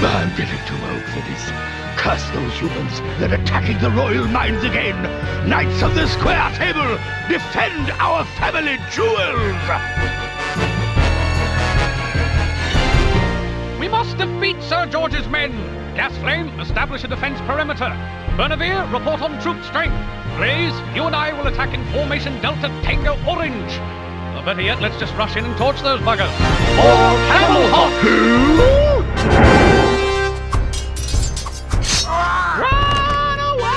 I'm getting too old for this. Curse those humans! They're attacking the royal mines again! Knights of the Square Table, defend our family jewels! We must defeat Sir George's men! Gas Flame, establish a defense perimeter. Bernavir, report on troop strength. Blaze, you and I will attack in formation Delta Tango Orange. Or better yet, let's just rush in and torch those buggers. For Camel Hot! Run away!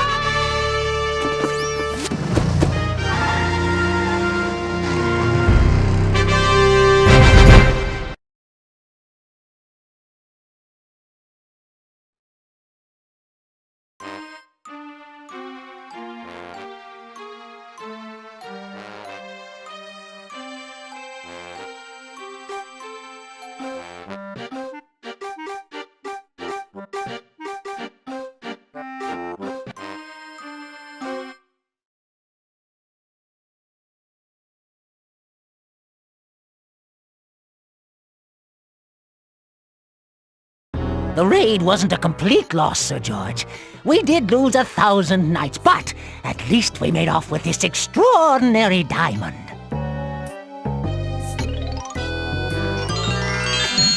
The raid wasn't a complete loss, Sir George. We did lose 1,000 knights, but at least we made off with this extraordinary diamond.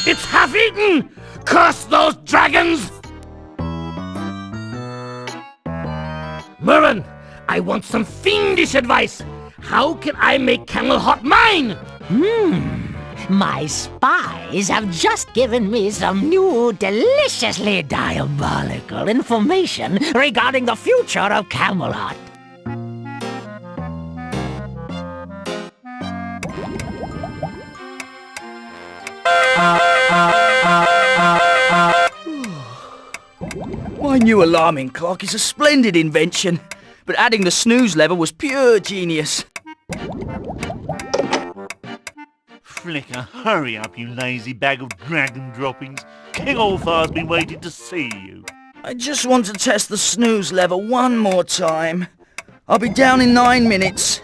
It's half-eaten! Curse those dragons! Marin, I want some fiendish advice. How can I make Camel Hot mine? My spies have just given me some new, deliciously diabolical information regarding the future of Camelot. My new alarming clock is a splendid invention, but adding the snooze lever was pure genius. Flicker, hurry up, you lazy bag of dragon droppings. King Allfar's been waiting to see you. I just want to test the snooze lever one more time. I'll be down in 9 minutes.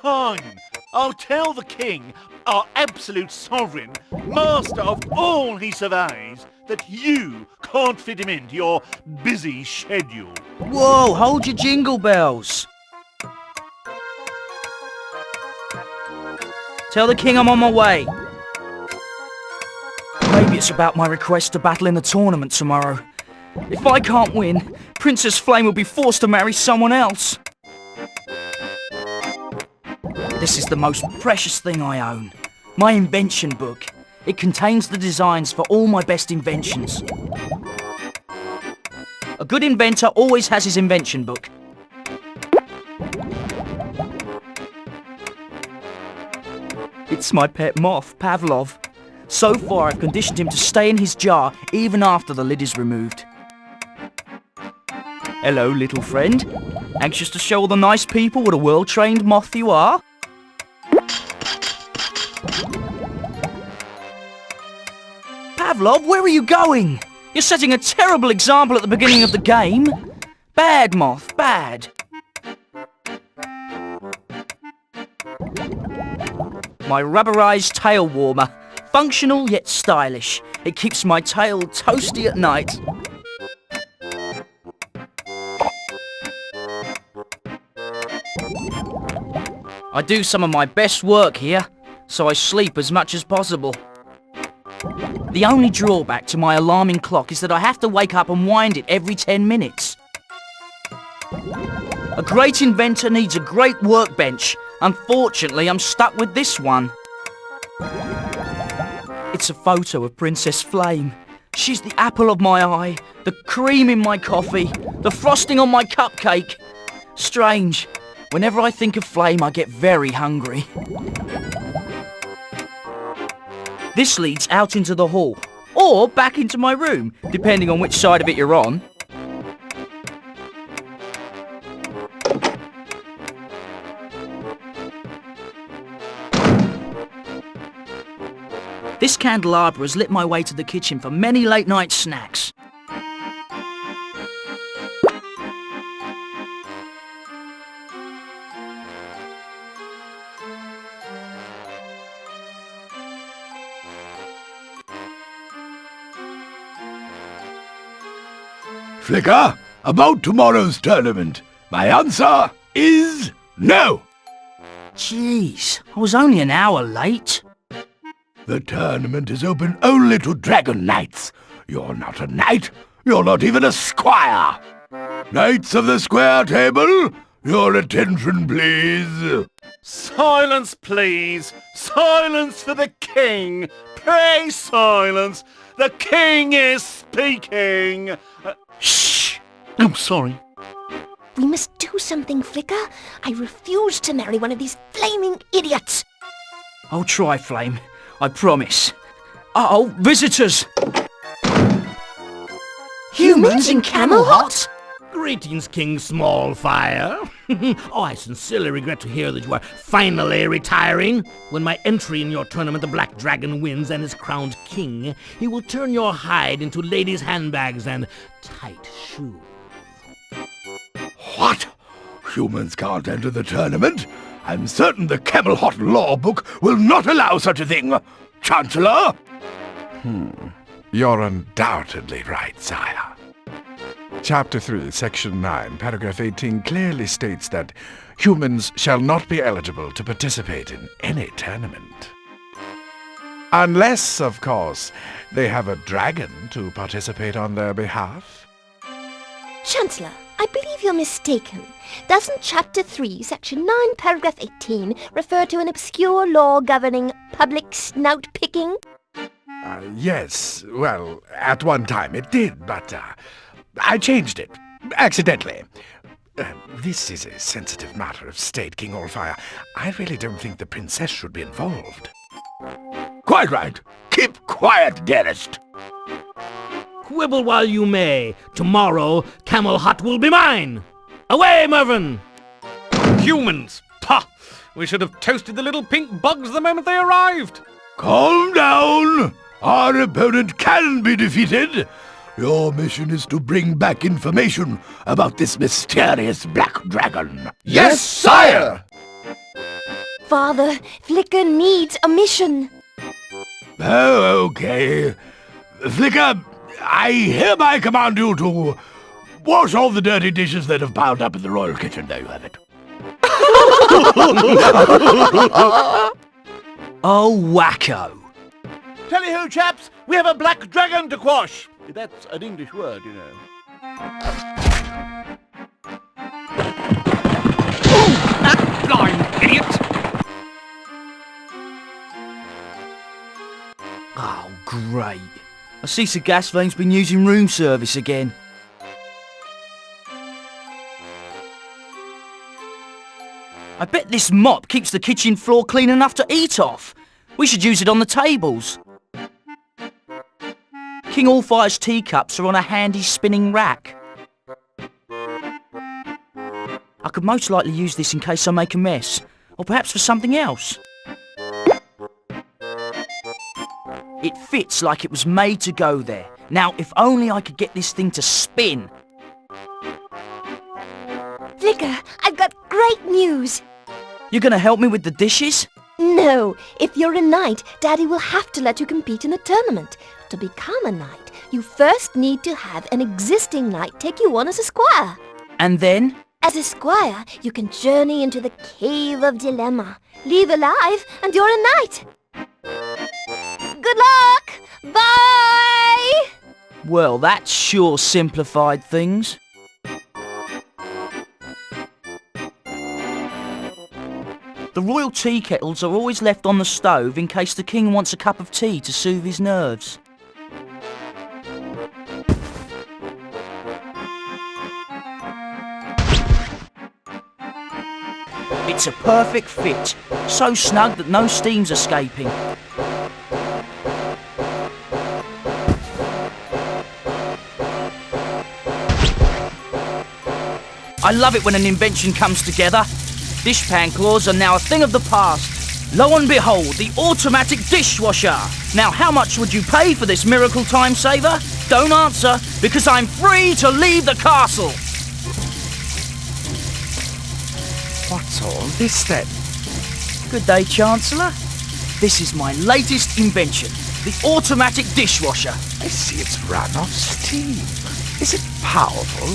Fine. I'll tell the king, our absolute sovereign, master of all he surveys, that you can't fit him into your busy schedule. Whoa, hold your jingle bells. Tell the king I'm on my way. Maybe it's about my request to battle in the tournament tomorrow. If I can't win, Princess Flame will be forced to marry someone else. This is the most precious thing I own. My invention book. It contains the designs for all my best inventions. A good inventor always has his invention book. It's my pet moth, Pavlov. So far, I've conditioned him to stay in his jar even after the lid is removed. Hello, little friend. Anxious to show all the nice people what a well-trained moth you are? Pavlov, where are you going? You're setting a terrible example at the beginning of the game. Bad, moth, bad. My rubberized tail warmer. Functional yet stylish. It keeps my tail toasty at night. I do some of my best work here, so I sleep as much as possible. The only drawback to my alarming clock is that I have to wake up and wind it every 10 minutes. A great inventor needs a great workbench. Unfortunately, I'm stuck with this one. It's a photo of Princess Flame. She's the apple of my eye, the cream in my coffee, the frosting on my cupcake. Strange. Whenever I think of Flame, I get very hungry. This leads out into the hall, or back into my room, depending on which side of it you're on. This candelabra has lit my way to the kitchen for many late-night snacks. Flicker, about tomorrow's tournament, my answer is no. Jeez, I was only an hour late. The tournament is open only to Dragon Knights. You're not a knight. You're not even a squire. Knights of the Square Table, your attention, please. Silence, please. Silence for the king. Pray silence. The king is speaking. Shh. I'm sorry. We must do something, Flicker. I refuse to marry one of these flaming idiots. I'll try, Flame. I promise. Uh-oh, visitors! Humans in Camelot? Greetings, King Smallfire. Oh, I sincerely regret to hear that you are finally retiring. When my entry in your tournament the Black Dragon wins and is crowned king, he will turn your hide into ladies' handbags and tight shoes. What? Humans can't enter the tournament? I'm certain the Camelot law book will not allow such a thing. Chancellor? You're undoubtedly right, sire. Chapter 3, Section 9, Paragraph 18 clearly states that humans shall not be eligible to participate in any tournament. Unless, of course, they have a dragon to participate on their behalf. Chancellor, I believe you're mistaken. Doesn't Chapter 3, Section 9, Paragraph 18 refer to an obscure law governing public snout-picking? Yes, well, at one time it did, but I changed it, accidentally. This is a sensitive matter of state, King Allfire. I really don't think the princess should be involved. Quite right. Keep quiet, dearest. Quibble while you may. Tomorrow, Camelot will be mine. Away, Marin! Humans! Pah! We should have toasted the little pink bugs the moment they arrived. Calm down. Our opponent can be defeated. Your mission is to bring back information about this mysterious black dragon. Yes, sire! Father, Flicker needs a mission. Oh, okay. Flicker, I hereby command you to wash all the dirty dishes that have piled up in the royal kitchen. There you have it. Oh, wacko. Tell you who, chaps, we have a black dragon to quash. That's an English word, you know. Blind idiot! Oh, great. I see Sir Gasflame's been using room service again. I bet this mop keeps the kitchen floor clean enough to eat off. We should use it on the tables. King Allfire's teacups are on a handy spinning rack. I could most likely use this in case I make a mess, or perhaps for something else. It fits like it was made to go there. Now, if only I could get this thing to spin. Flicker, I've got great news. You're gonna help me with the dishes? No, if you're a knight, Daddy will have to let you compete in a tournament. To become a knight, you first need to have an existing knight take you on as a squire. And then? As a squire, you can journey into the Cave of Dilemma. Leave alive, and you're a knight. Good luck! Bye! Well, that sure simplified things. The royal tea kettles are always left on the stove in case the king wants a cup of tea to soothe his nerves. It's a perfect fit, so snug that no steam's escaping. I love it when an invention comes together. Dishpan claws are now a thing of the past. Lo and behold, the automatic dishwasher. Now, how much would you pay for this miracle time saver? Don't answer, because I'm free to leave the castle. What's all this then? Good day, Chancellor. This is my latest invention. The automatic dishwasher. I see it's run off steam. Is it powerful?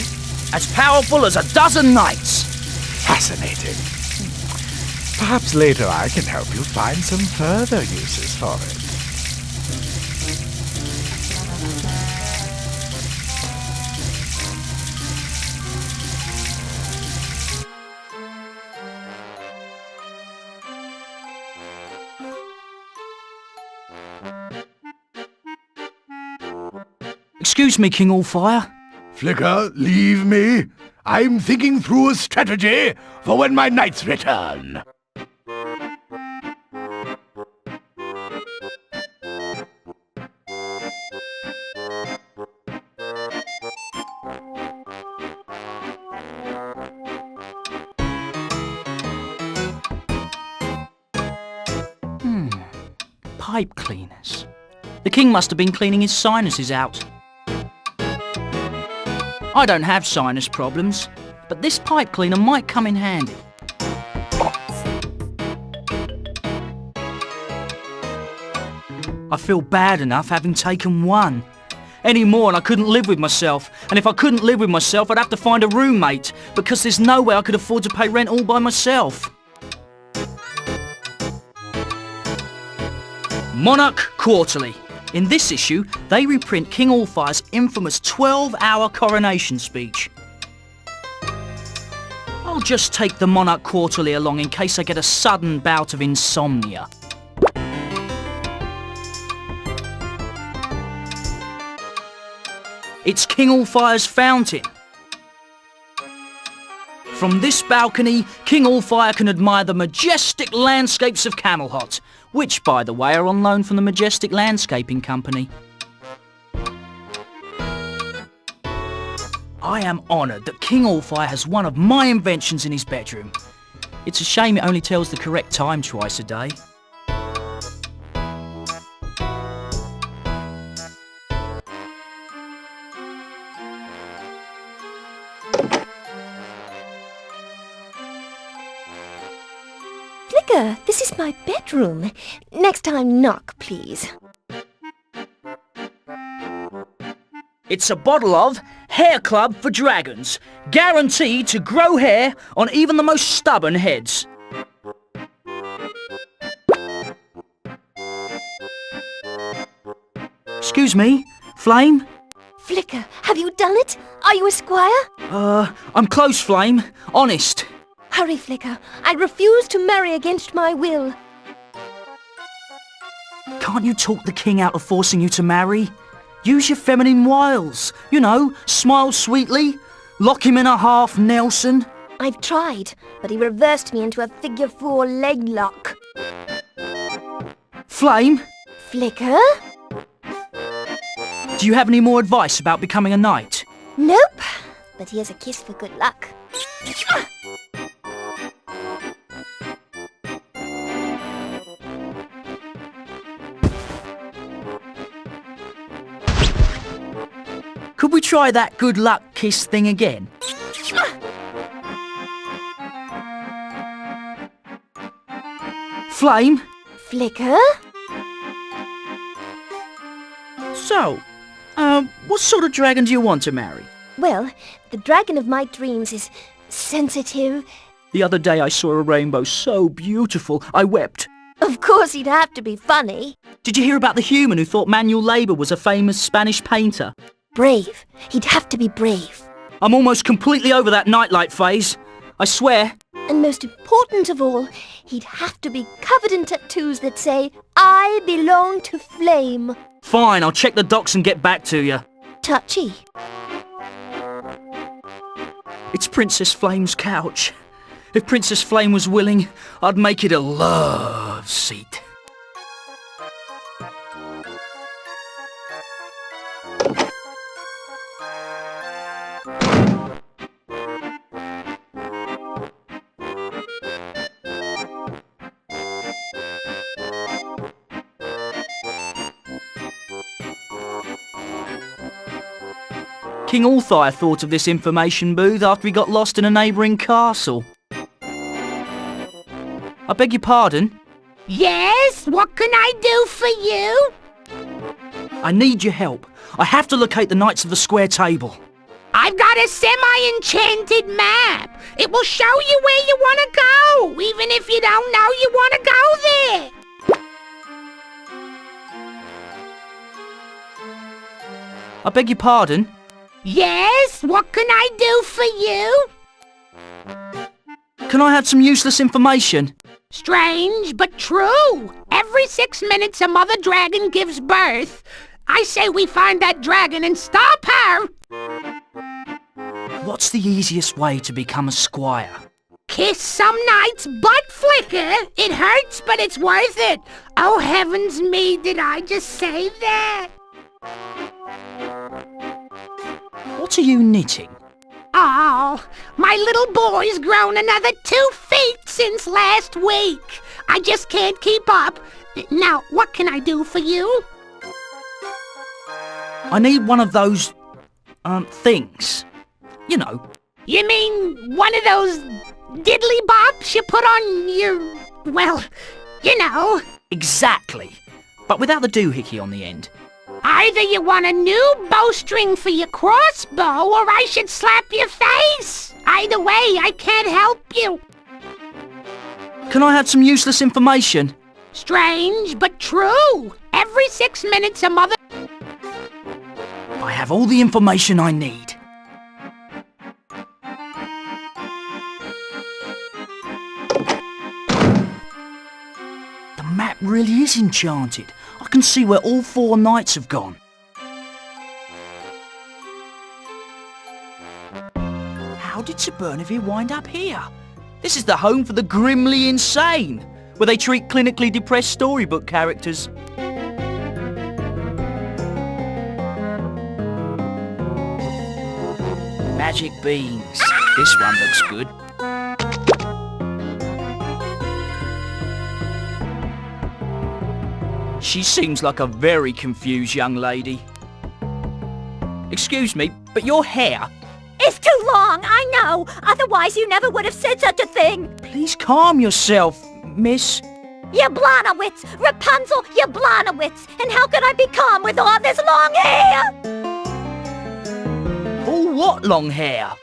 As powerful as a dozen knights. Fascinating. Perhaps later I can help you find some further uses for it. Excuse me, King Allfire. Flicker, leave me. I'm thinking through a strategy for when my knights return. Pipe cleaners. The king must have been cleaning his sinuses out. I don't have sinus problems, but this pipe cleaner might come in handy. I feel bad enough having taken one. Any more and I couldn't live with myself. And if I couldn't live with myself, I'd have to find a roommate, because there's no way I could afford to pay rent all by myself. Monarch Quarterly. In this issue, they reprint King Allfire's infamous 12-hour coronation speech. I'll just take the Monarch Quarterly along in case I get a sudden bout of insomnia. It's King Allfire's fountain. From this balcony, King Allfire can admire the majestic landscapes of Camelot, which, by the way, are on loan from the Majestic Landscaping Company. I am honoured that King Allfire has one of my inventions in his bedroom. It's a shame it only tells the correct time twice a day. Flicker, this is my bedroom. Next time, knock, please. It's a bottle of Hair Club for Dragons, guaranteed to grow hair on even the most stubborn heads. Excuse me, Flame? Flicker, have you done it? Are you a squire? I'm close, Flame. Honest. Hurry, Flicker. I refuse to marry against my will. Can't you talk the king out of forcing you to marry? Use your feminine wiles. You know, smile sweetly. Lock him in a half Nelson. I've tried, but he reversed me into a figure 4 leg lock. Flame? Flicker? Do you have any more advice about becoming a knight? Nope, but here's a kiss for good luck. Could we try that good luck kiss thing again? Flame? Flicker? So, what sort of dragon do you want to marry? Well, the dragon of my dreams is sensitive. The other day I saw a rainbow so beautiful, I wept. Of course he'd have to be funny. Did you hear about the human who thought manual labour was a famous Spanish painter? Brave. He'd have to be brave. I'm almost completely over that nightlight phase. I swear. And most important of all, he'd have to be covered in tattoos that say, I belong to Flame. Fine, I'll check the docs and get back to you. Touchy. It's Princess Flame's couch. If Princess Flame was willing, I'd make it a love seat. King Allfire thought of this information booth after he got lost in a neighbouring castle. I beg your pardon? Yes, what can I do for you? I need your help. I have to locate the Knights of the Square Table. I've got a semi-enchanted map. It will show you where you want to go, even if you don't know you want to go there. I beg your pardon? Yes, what can I do for you? Can I have some useless information? Strange, but true. Every 6 minutes a mother dragon gives birth. I say we find that dragon and stop her. What's the easiest way to become a squire? Kiss some knight's butt flicker. It hurts, but it's worth it. Oh, heavens me, did I just say that? What are you knitting? Oh, my little boy's grown another 2 feet since last week. I just can't keep up. Now, what can I do for you? I need one of those, things. You know. You mean one of those diddly bops you put on your... well, you know. Exactly. But without the doohickey on the end. Either you want a new bowstring for your crossbow, or I should slap your face. Either way, I can't help you. Can I have some useless information? Strange, but true. Every 6 minutes a mother... I have all the information I need. The map really is enchanted. I can see where all 4 knights have gone. How did Sir Bernavir wind up here? This is the home for the grimly insane, where they treat clinically depressed storybook characters. Magic beans. This one looks good. She seems like a very confused young lady. Excuse me, but your hair... It's too long, I know. Otherwise you never would have said such a thing. Please calm yourself, miss. Yablonowitz! Rapunzel, Yablonowitz! And how could I be calm with all this long hair? All what long hair?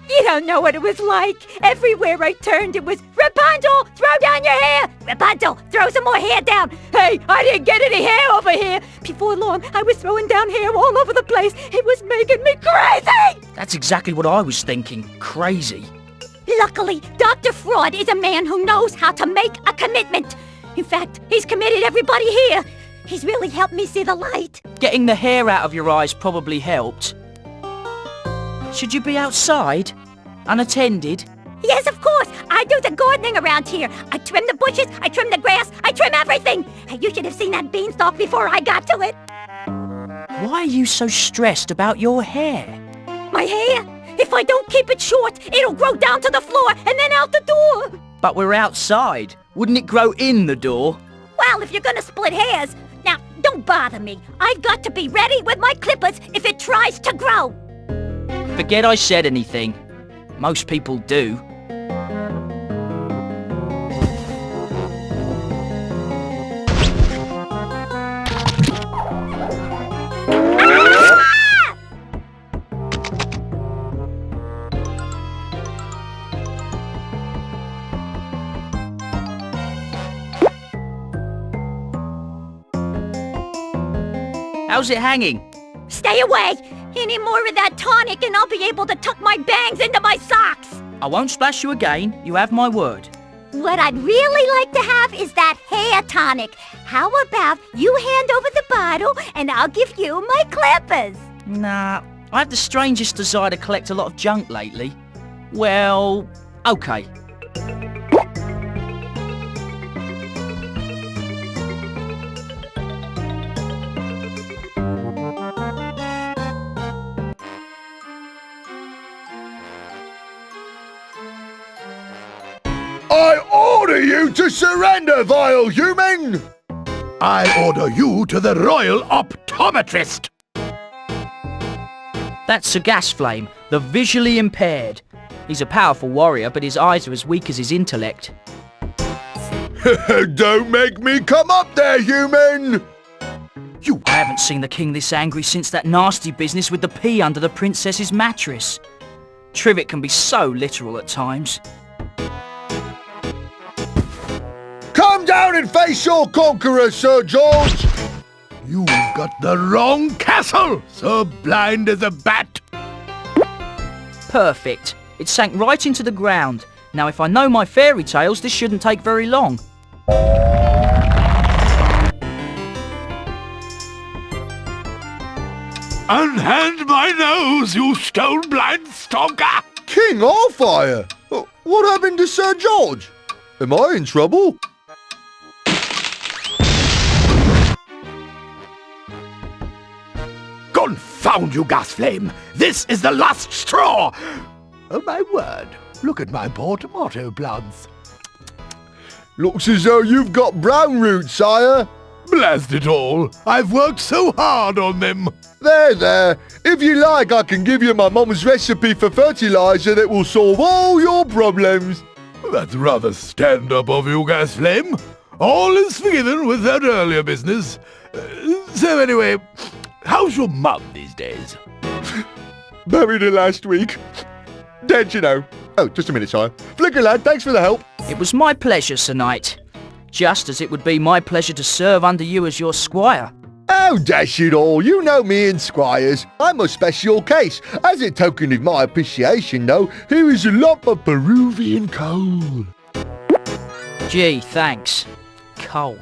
You don't know what it was like. Everywhere I turned it was, Rapunzel, throw down your hair! Rapunzel, throw some more hair down! Hey, I didn't get any hair over here! Before long, I was throwing down hair all over the place. It was making me crazy! That's exactly what I was thinking. Crazy. Luckily, Dr. Fraud is a man who knows how to make a commitment. In fact, he's committed everybody here. He's really helped me see the light. Getting the hair out of your eyes probably helped. Should you be outside? Unattended? Yes, of course. I do the gardening around here. I trim the bushes, I trim the grass, I trim everything. You should have seen that beanstalk before I got to it. Why are you so stressed about your hair? My hair? If I don't keep it short, it'll grow down to the floor and then out the door. But we're outside. Wouldn't it grow in the door? Well, if you're gonna split hairs. Now, don't bother me. I've got to be ready with my clippers if it tries to grow. Forget I said anything. Most people do. How's it hanging? Stay away! Any more of that tonic and I'll be able to tuck my bangs into my socks! I won't splash you again, you have my word. What I'd really like to have is that hair tonic. How about you hand over the bottle and I'll give you my clippers? Nah, I have the strangest desire to collect a lot of junk lately. Well, okay. I order you to surrender, vile human! I order you to the Royal Optometrist! That's Sir Gasflame, the visually impaired. He's a powerful warrior, but his eyes are as weak as his intellect. Don't make me come up there, human! I haven't seen the king this angry since that nasty business with the pea under the princess's mattress. Trivet can be so literal at times. Come down and face your conqueror, Sir George! You've got the wrong castle, so blind as a bat. Perfect. It sank right into the ground. Now if I know my fairy tales, this shouldn't take very long. Unhand my nose, you stone-blind stalker! King Allfire! What happened to Sir George? Am I in trouble? Confound you, Gasflame! This is the last straw! Oh, my word. Look at my poor tomato plants. Looks as though you've got brown roots, sire. Blast it all! I've worked so hard on them! There. If you like, I can give you my mum's recipe for fertilizer that will solve all your problems. That's rather stand-up of you, Gasflame. All is forgiven with that earlier business. So anyway, how's your mum these days? Buried her last week. Dead, you know. Oh, just a minute, sire. Flicker lad, thanks for the help. It was my pleasure, Sir Knight. Just as it would be my pleasure to serve under you as your squire. Oh, dash it all, you know me and squires. I'm a special case. As a token of my appreciation, though, here is a lump of Peruvian coal. Gee, thanks. Coal.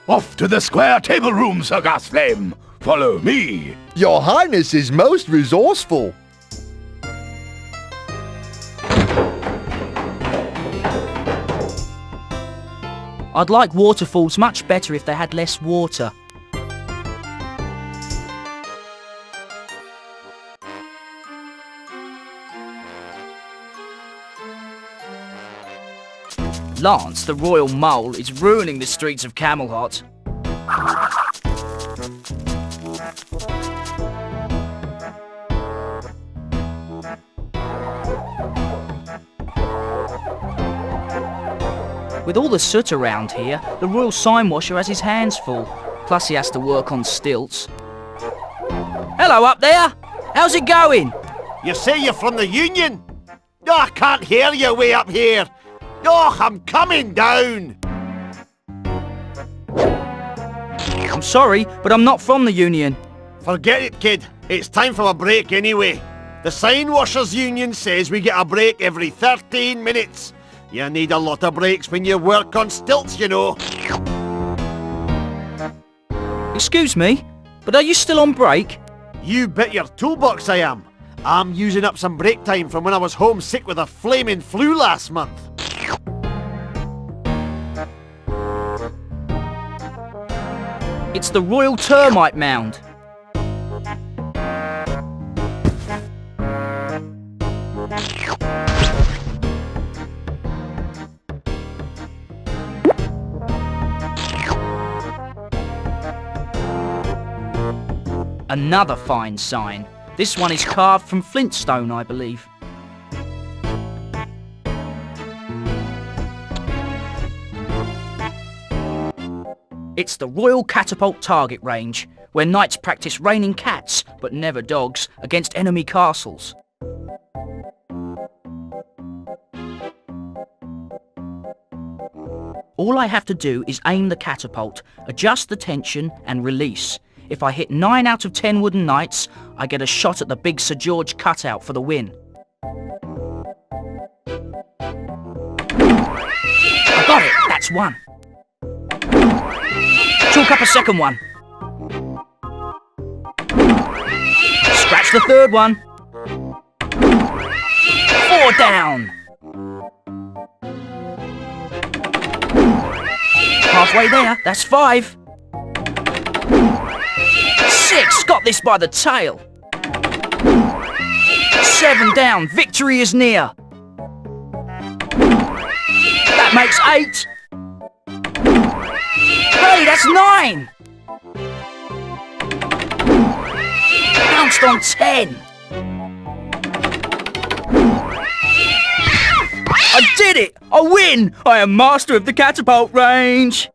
Off to the square table room, Sir Gasflame. Follow me. Your Highness is most resourceful. I'd like waterfalls much better if they had less water. Lance, the royal mole, is ruining the streets of Camelot. With all the soot around here, the royal sign washer has his hands full. Plus he has to work on stilts. Hello up there! How's it going? You say you're from the Union? Oh, I can't hear you way up here. Oh, I'm coming down. I'm sorry, but I'm not from the Union. Forget it, kid. It's time for a break anyway. The Sign Washers Union says we get a break every 13 minutes. You need a lot of breaks when you work on stilts, you know. Excuse me, but are you still on break? You bet your toolbox I am. I'm using up some break time from when I was homesick with a flaming flu last month. It's the Royal Termite Mound. Another fine sign. This one is carved from flintstone, I believe. It's the Royal Catapult Target Range, where knights practice raining cats, but never dogs, against enemy castles. All I have to do is aim the catapult, adjust the tension and release. If I hit 9 out of 10 wooden knights, I get a shot at the big Sir George cutout for the win. I got it! That's one. Chalk up a second one. Scratch the third one. 4 down. Halfway there, that's 5. 6, got this by the tail. 7 down, victory is near. That makes 8. Hey, that's 9. Bounced on 10. I did it! I win! I am master of the catapult range!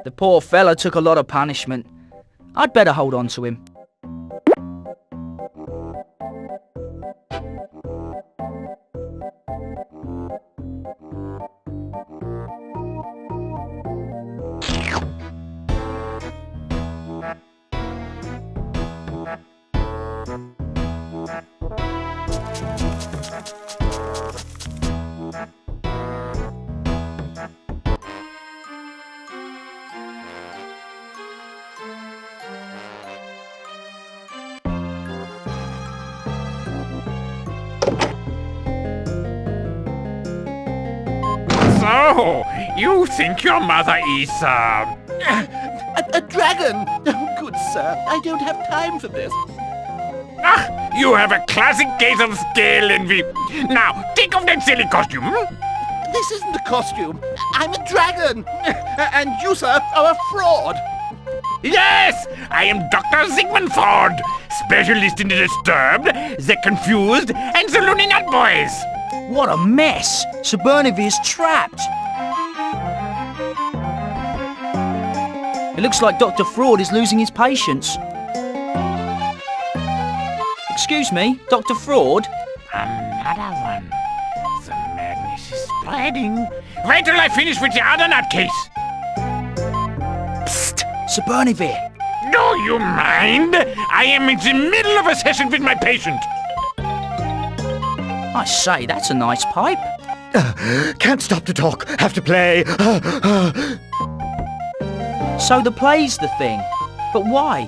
The poor fella took a lot of punishment. I'd better hold on to him. So, you think your mother is, A dragon! Oh, good sir, I don't have time for this. Ah, you have a classic case of scale envy. Now, take off that silly costume. This isn't a costume. I'm a dragon. And you, sir, are a fraud. Yes, I am Dr. Sigmund Freud, specialist in the disturbed, the confused, and the loony nut boys. What a mess! Sir Bernevere's trapped. It looks like Dr. Fraud is losing his patience. Excuse me, Dr. Fraud? Another one. The madness is spreading. Wait till I finish with the other nutcase. Psst, Sir Bernevere. Do you mind? I am in the middle of a session with my patient. I say, that's a nice pipe. Can't stop to talk. Have to play. So the play's the thing. But why?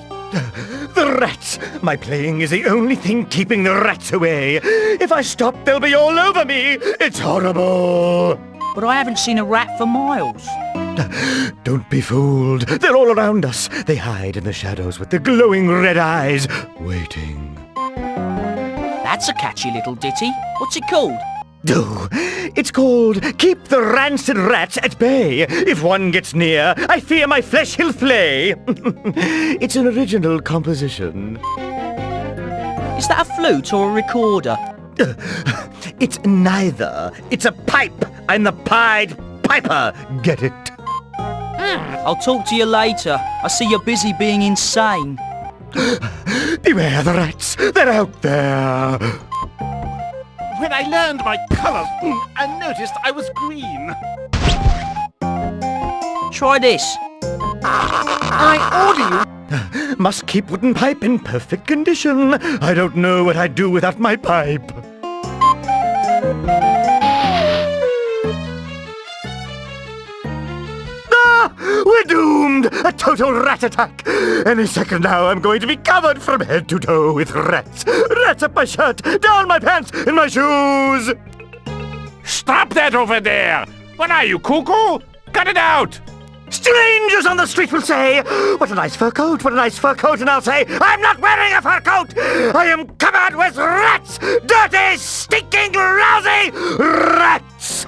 The rats! My playing is the only thing keeping the rats away. If I stop, they'll be all over me. It's horrible. But I haven't seen a rat for miles. Don't be fooled. They're all around us. They hide in the shadows with their glowing red eyes, waiting. That's a catchy little ditty. What's it called? Oh, it's called Keep the Rancid Rats at Bay. If one gets near, I fear my flesh he'll flay. It's an original composition. Is that a flute or a recorder? It's neither. It's a pipe. I'm the Pied Piper. Get it? I'll talk to you later. I see you're busy being insane. Beware the rats. They're out there. When I learned my colours, I noticed I was green. Try this. I order you. Must keep wooden pipe in perfect condition. I don't know what I'd do without my pipe. We're doomed! A total rat attack! Any second now I'm going to be covered from head to toe with rats. Rats up my shirt, down my pants, in my shoes! Stop that over there! What are you, cuckoo? Cut it out! Strangers on the street will say, what a nice fur coat, what a nice fur coat, and I'll say, I'm not wearing a fur coat! I am covered with rats! Dirty, stinking, lousy rats!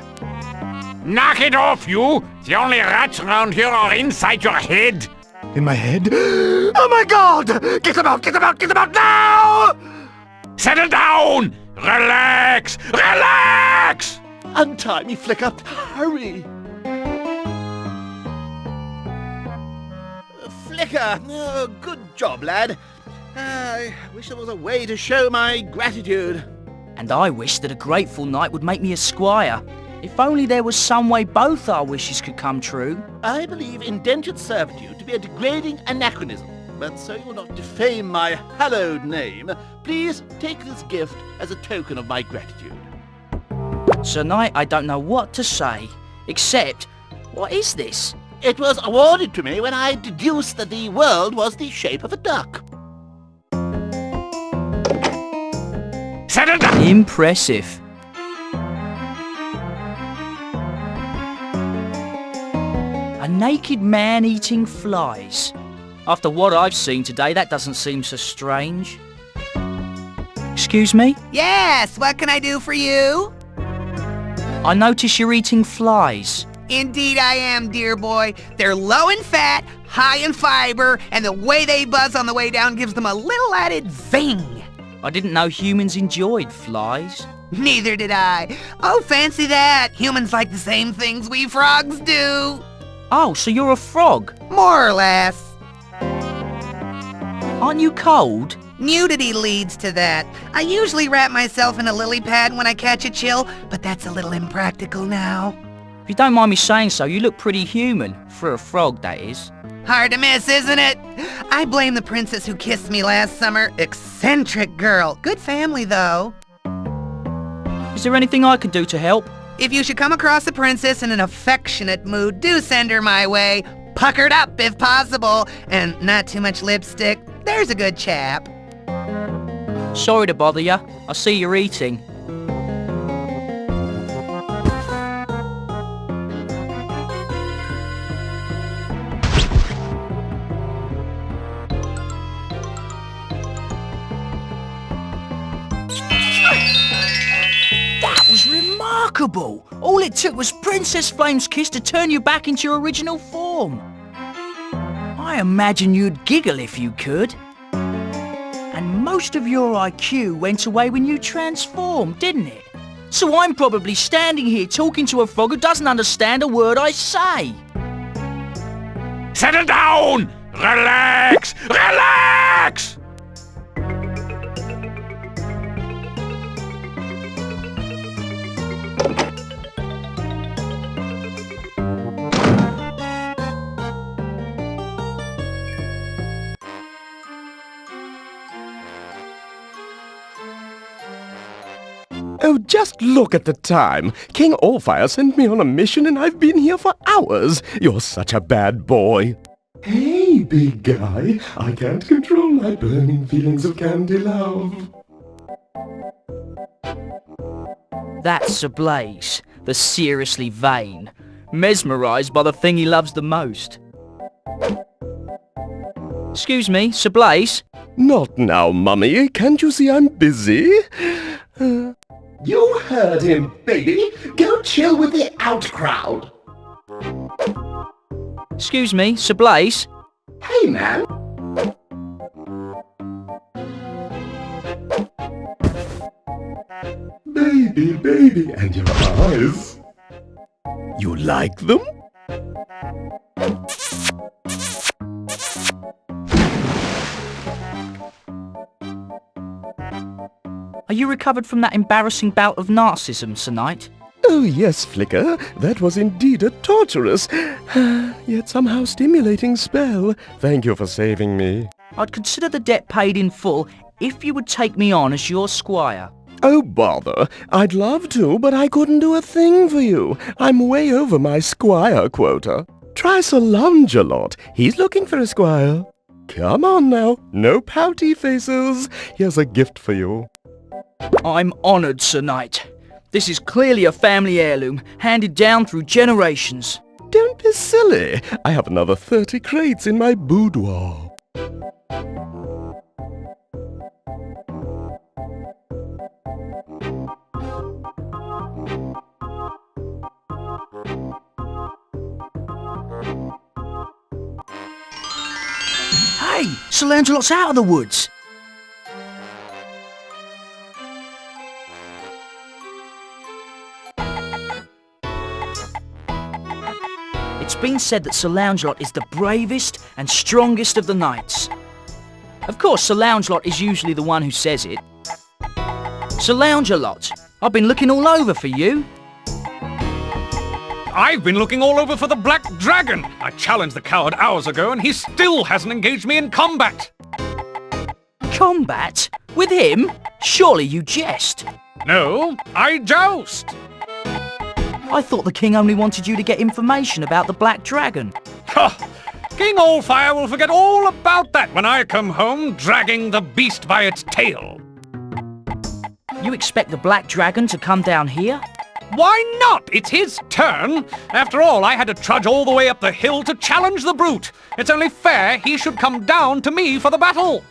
Knock it off, you! The only rats around here are inside your head! In my head? Oh my god! Get them out, get them out, get them out now! Settle down! Relax! Relax! Untie me, Flicker. Hurry! Flicker! Oh, good job, lad. I wish there was a way to show my gratitude. And I wish that a grateful knight would make me a squire. If only there was some way both our wishes could come true. I believe indentured servitude to be a degrading anachronism. But so you will not defame my hallowed name, please take this gift as a token of my gratitude. Sir Knight, I don't know what to say. Except, what is this? It was awarded to me when I deduced that the world was the shape of a duck. Settle down! Impressive. A naked man eating flies. After what I've seen today, that doesn't seem so strange. Excuse me? Yes, what can I do for you? I notice you're eating flies. Indeed I am, dear boy. They're low in fat, high in fiber, and the way they buzz on the way down gives them a little added zing. I didn't know humans enjoyed flies. Neither did I. Oh, fancy that. Humans like the same things we frogs do. Oh, so you're a frog? More or less. Aren't you cold? Nudity leads to that. I usually wrap myself in a lily pad when I catch a chill, but that's a little impractical now. If you don't mind me saying so, you look pretty human. For a frog, that is. Hard to miss, isn't it? I blame the princess who kissed me last summer. Eccentric girl. Good family, though. Is there anything I can do to help? If you should come across a princess in an affectionate mood, do send her my way. Puckered up, if possible, and not too much lipstick. There's a good chap. Sorry to bother you. I see you're eating. That was remarkable! All it took was Princess Flame's kiss to turn you back into your original form. I imagine you'd giggle if you could. And most of your IQ went away when you transformed, didn't it? So I'm probably standing here talking to a frog who doesn't understand a word I say. Settle down! Relax! Relax! Oh, just look at the time. King Allfire sent me on a mission and I've been here for hours. You're such a bad boy. Hey, big guy. I can't control my burning feelings of candy love. That's Sir Blaze, the seriously vain, mesmerised by the thing he loves the most. Excuse me, Sir Blaze? Not now, Mummy. Can't you see I'm busy? You heard him, baby. Go chill with the out crowd. Excuse me, Sir Blaze? Hey, man. Baby, and your eyes. You like them? Are you recovered from that embarrassing bout of narcissism tonight? Oh yes, Flicker, that was indeed a torturous, yet somehow stimulating spell. Thank you for saving me. I'd consider the debt paid in full if you would take me on as your squire. Oh bother, I'd love to, but I couldn't do a thing for you. I'm way over my squire quota. Try Sir Lounge-a-Lot, he's looking for a squire. Come on now, no pouty faces. Here's a gift for you. I'm honoured, Sir Knight. This is clearly a family heirloom, handed down through generations. Don't be silly. I have another 30 crates in my boudoir. Hey, Sir Lancelot's out of the woods. It's been said that Sir Lancelot is the bravest and strongest of the knights. Of course, Sir Lancelot is usually the one who says it. Sir Lancelot, I've been looking all over for you. I've been looking all over for the Black Dragon. I challenged the coward hours ago and he still hasn't engaged me in combat. Combat? With him? Surely you jest. No, I joust. I thought the king only wanted you to get information about the Black Dragon. King Allfire will forget all about that when I come home dragging the beast by its tail. You expect the Black Dragon to come down here? Why not? It's his turn. After all, I had to trudge all the way up the hill to challenge the brute. It's only fair he should come down to me for the battle.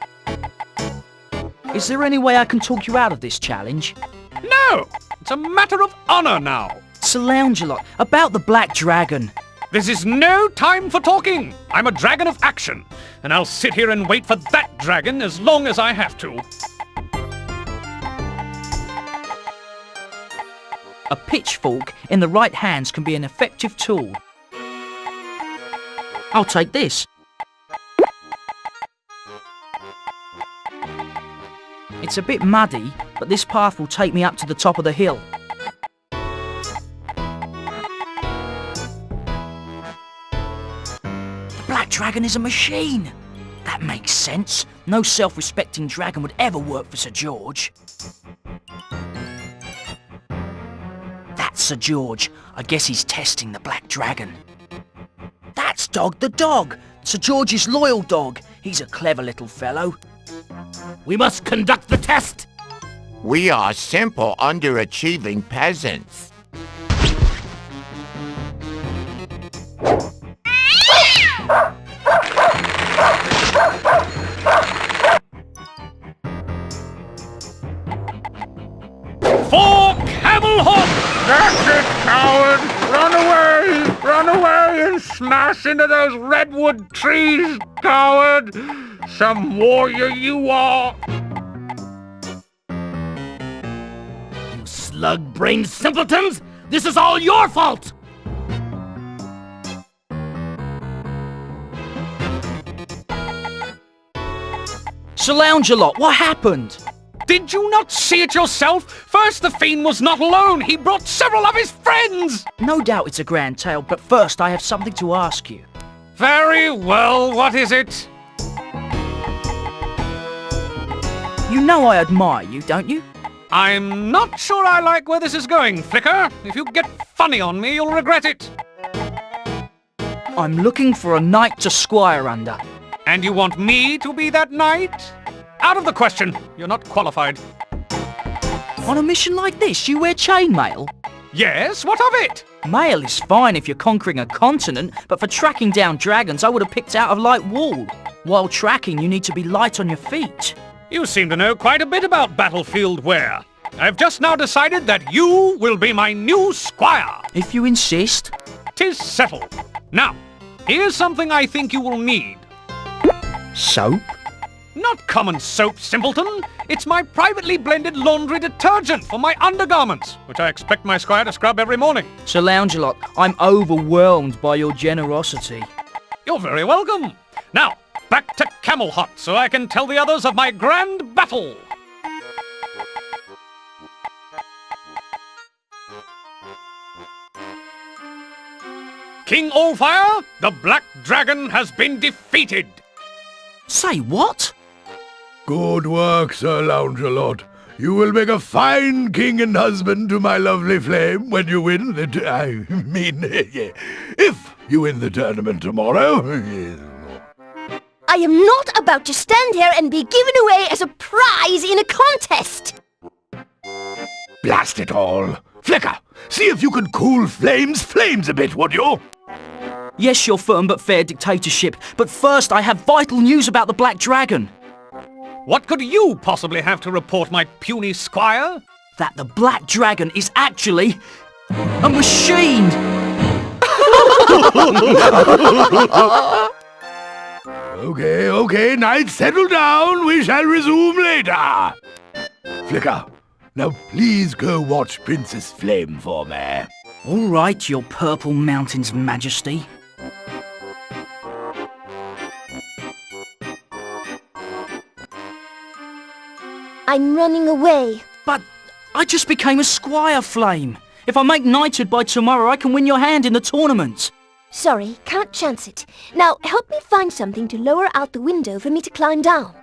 Is there any way I can talk you out of this challenge? No! It's a matter of honor now. Sir Lancelot, about the Black Dragon. This is no time for talking. I'm a dragon of action, and I'll sit here and wait for that dragon as long as I have to. A pitchfork in the right hands can be an effective tool. I'll take this. It's a bit muddy, but this path will take me up to the top of the hill. The Black Dragon is a machine. That makes sense. No self-respecting dragon would ever work for Sir George. That's Sir George. I guess he's testing the Black Dragon. That's Dog the dog. Sir George's loyal dog. He's a clever little fellow. We must conduct the test! We are simple, underachieving peasants. For Camel Hop! That's it, coward! Run away! Run away and smash into those redwood trees, coward! Some warrior you are! You slug-brained simpletons! This is all your fault! Sir Lounge-a-Lot, what happened? Did you not see it yourself? First, the fiend was not alone. He brought several of his friends. No doubt it's a grand tale, but first I have something to ask you. Very well, what is it? You know I admire you, don't you? I'm not sure I like where this is going, Flicker. If you get funny on me, you'll regret it. I'm looking for a knight to squire under. And you want me to be that knight? Out of the question. You're not qualified. On a mission like this, you wear chainmail? Yes, what of it? Mail is fine if you're conquering a continent, but for tracking down dragons, I would have picked out a light wool. While tracking, you need to be light on your feet. You seem to know quite a bit about battlefield wear. I've just now decided that you will be my new squire. If you insist. 'Tis settled. Now, here's something I think you will need. Soap? Not common soap, simpleton. It's my privately blended laundry detergent for my undergarments, which I expect my squire to scrub every morning. Sir Lounge-a-Lot, I'm overwhelmed by your generosity. You're very welcome. Now, back to Camel Hut so I can tell the others of my grand battle. King Allfire, the Black Dragon has been defeated. Say what? Good work, Sir Lounge-a-Lot. You will make a fine king and husband to my lovely flame when you win the... if you win the tournament tomorrow. I am not about to stand here and be given away as a prize in a contest. Blast it all. Flicker, see if you could cool flames a bit, would you? Yes, your firm but fair dictatorship, but first I have vital news about the Black Dragon. What could you possibly have to report, my puny squire? That the Black Dragon is actually a machine! Okay, knights, settle down. We shall resume later. Flicker, now please go watch Princess Flame for me. All right, your Purple Mountain's Majesty. I'm running away. But I just became a squire, Flame. If I make knighthood by tomorrow, I can win your hand in the tournament. Sorry, can't chance it. Now, help me find something to lower out the window for me to climb down.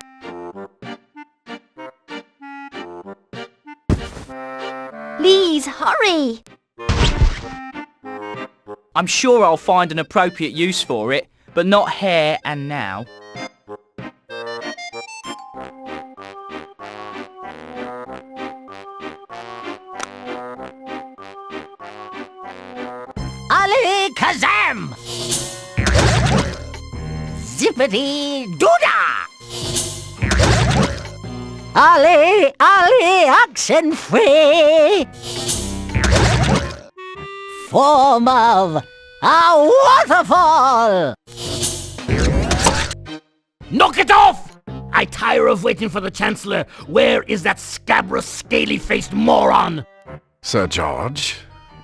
Please, hurry! I'm sure I'll find an appropriate use for it, but not here and now. Ali Kazam! Zippity Doodah! Ali Oxenfree! Form of a waterfall! Knock it off! I tire of waiting for the Chancellor. Where is that scabrous, scaly-faced moron? Sir George?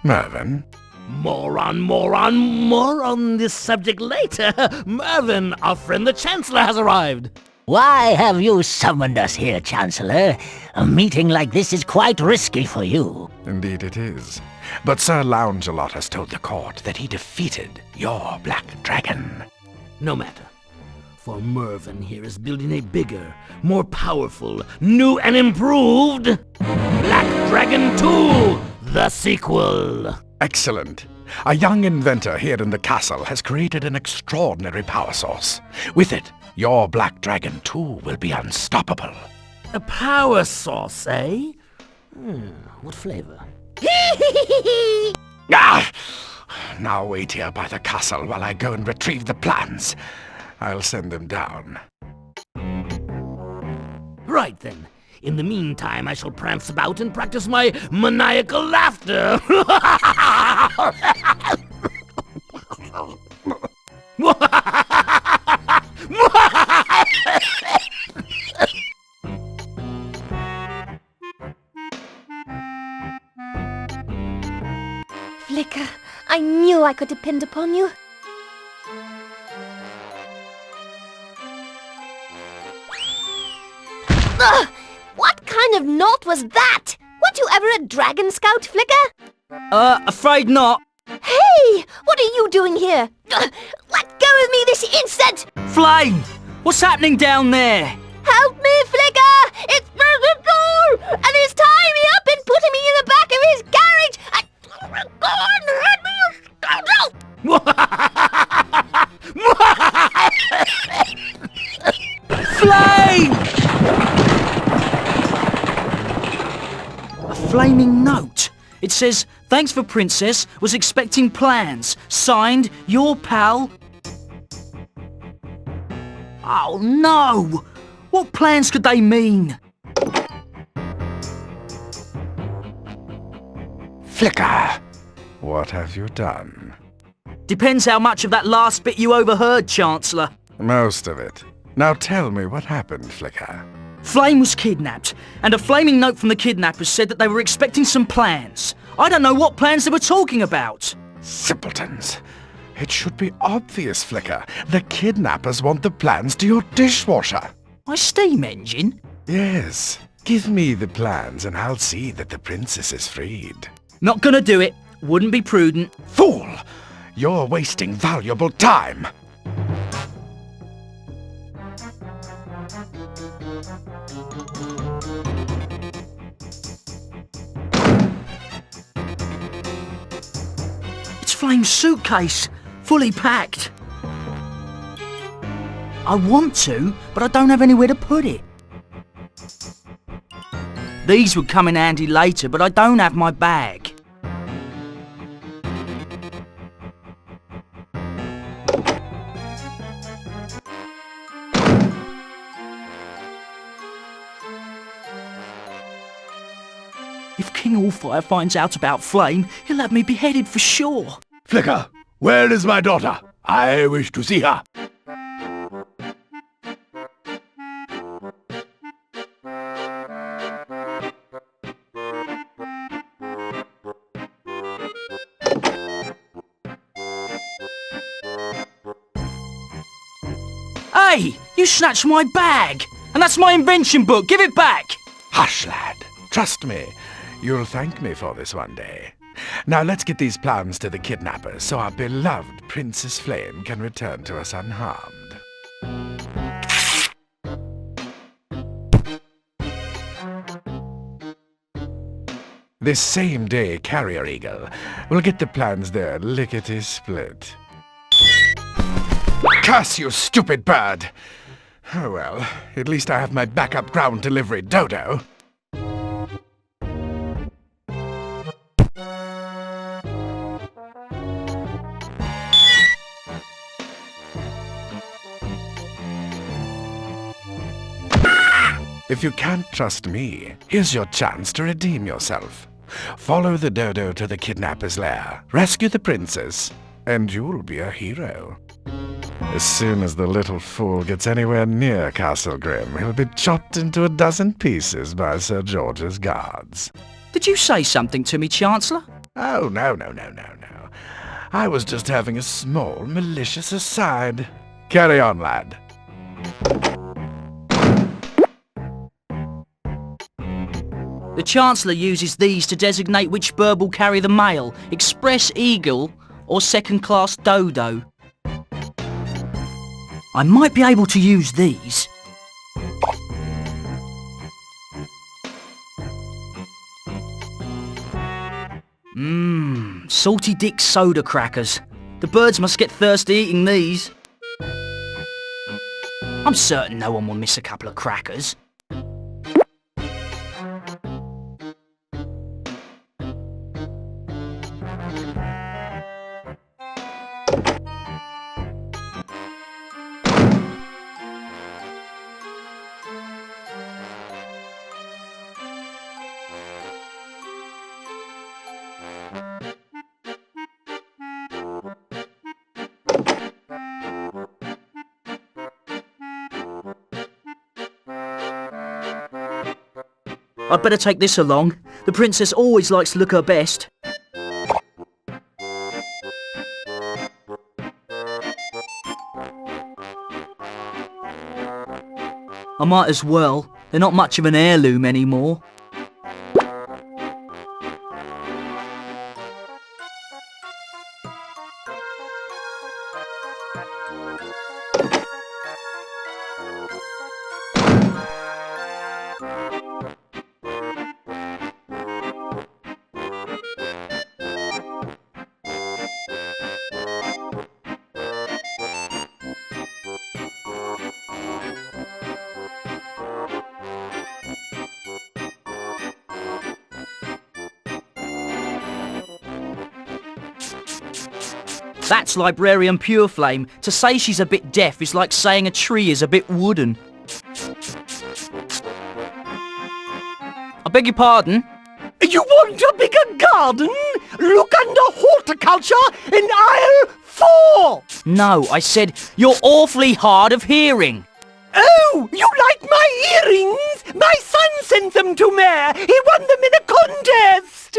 Mervyn? More on this subject later. Mervyn, our friend the Chancellor, has arrived. Why have you summoned us here, Chancellor? A meeting like this is quite risky for you. Indeed it is. But Sir Loungelot has told the court that he defeated your Black Dragon. No matter. For Mervyn here is building a bigger, more powerful, new and improved Black Dragon 2, the sequel. Excellent. A young inventor here in the castle has created an extraordinary power source. With it, your Black Dragon 2 will be unstoppable. A power source, eh? What flavor? Ah! Now wait here by the castle while I go and retrieve the plans. I'll send them down. Right then. In the meantime, I shall prance about and practice my maniacal laughter. Flicker, I knew I could depend upon you. Ugh! What kind of knot was that? Weren't you ever a Dragon Scout, Flicker? Afraid not. Hey! What are you doing here? Let go of me this instant! Flame! What's happening down there? Help me, Flicker! It's the door! And he's tying me up and putting me in the back of his carriage! Go on, let me Flame! A flaming note. It says, "Thanks for Princess, was expecting plans. Signed, your pal." Oh no! What plans could they mean? Flicker, what have you done? Depends how much of that last bit you overheard, Chancellor. Most of it. Now tell me what happened, Flicker. Flame was kidnapped, and a flaming note from the kidnappers said that they were expecting some plans. I don't know what plans they were talking about. Simpletons. It should be obvious, Flicker. The kidnappers want the plans to your dishwasher. My steam engine? Yes. Give me the plans and I'll see that the princess is freed. Not gonna do it. Wouldn't be prudent. Fool! You're wasting valuable time. It's Flame's suitcase, fully packed. I want to, but I don't have anywhere to put it. These would come in handy later, but I don't have my bag. If King Allfire finds out about Flame, he'll have me beheaded for sure. Flicker, where is my daughter? I wish to see her. Hey, you snatched my bag! And that's my invention book, give it back! Hush, lad. Trust me. You'll thank me for this one day. Now let's get these plans to the kidnappers so our beloved Princess Flame can return to us unharmed. This same day, Carrier Eagle will get the plans there lickety-split. Curse you, stupid bird! Oh well, at least I have my backup ground delivery dodo. If you can't trust me, here's your chance to redeem yourself. Follow the dodo to the kidnapper's lair, rescue the princess, and you'll be a hero. As soon as the little fool gets anywhere near Castle Grim, he'll be chopped into a dozen pieces by Sir George's guards. Did you say something to me, Chancellor? Oh, no. I was just having a small, malicious aside. Carry on, lad. The Chancellor uses these to designate which bird will carry the mail, Express Eagle or second-class Dodo. I might be able to use these. Salty Dick soda crackers. The birds must get thirsty eating these. I'm certain no one will miss a couple of crackers. I'd better take this along. The princess always likes to look her best. I might as well. They're not much of an heirloom anymore. That's Librarian Pureflame. To say she's a bit deaf is like saying a tree is a bit wooden. I beg your pardon? You want a bigger garden? Look under horticulture in aisle 4! No, I said you're awfully hard of hearing. Oh, you like my earrings? My son sent them to me. He won them in a contest.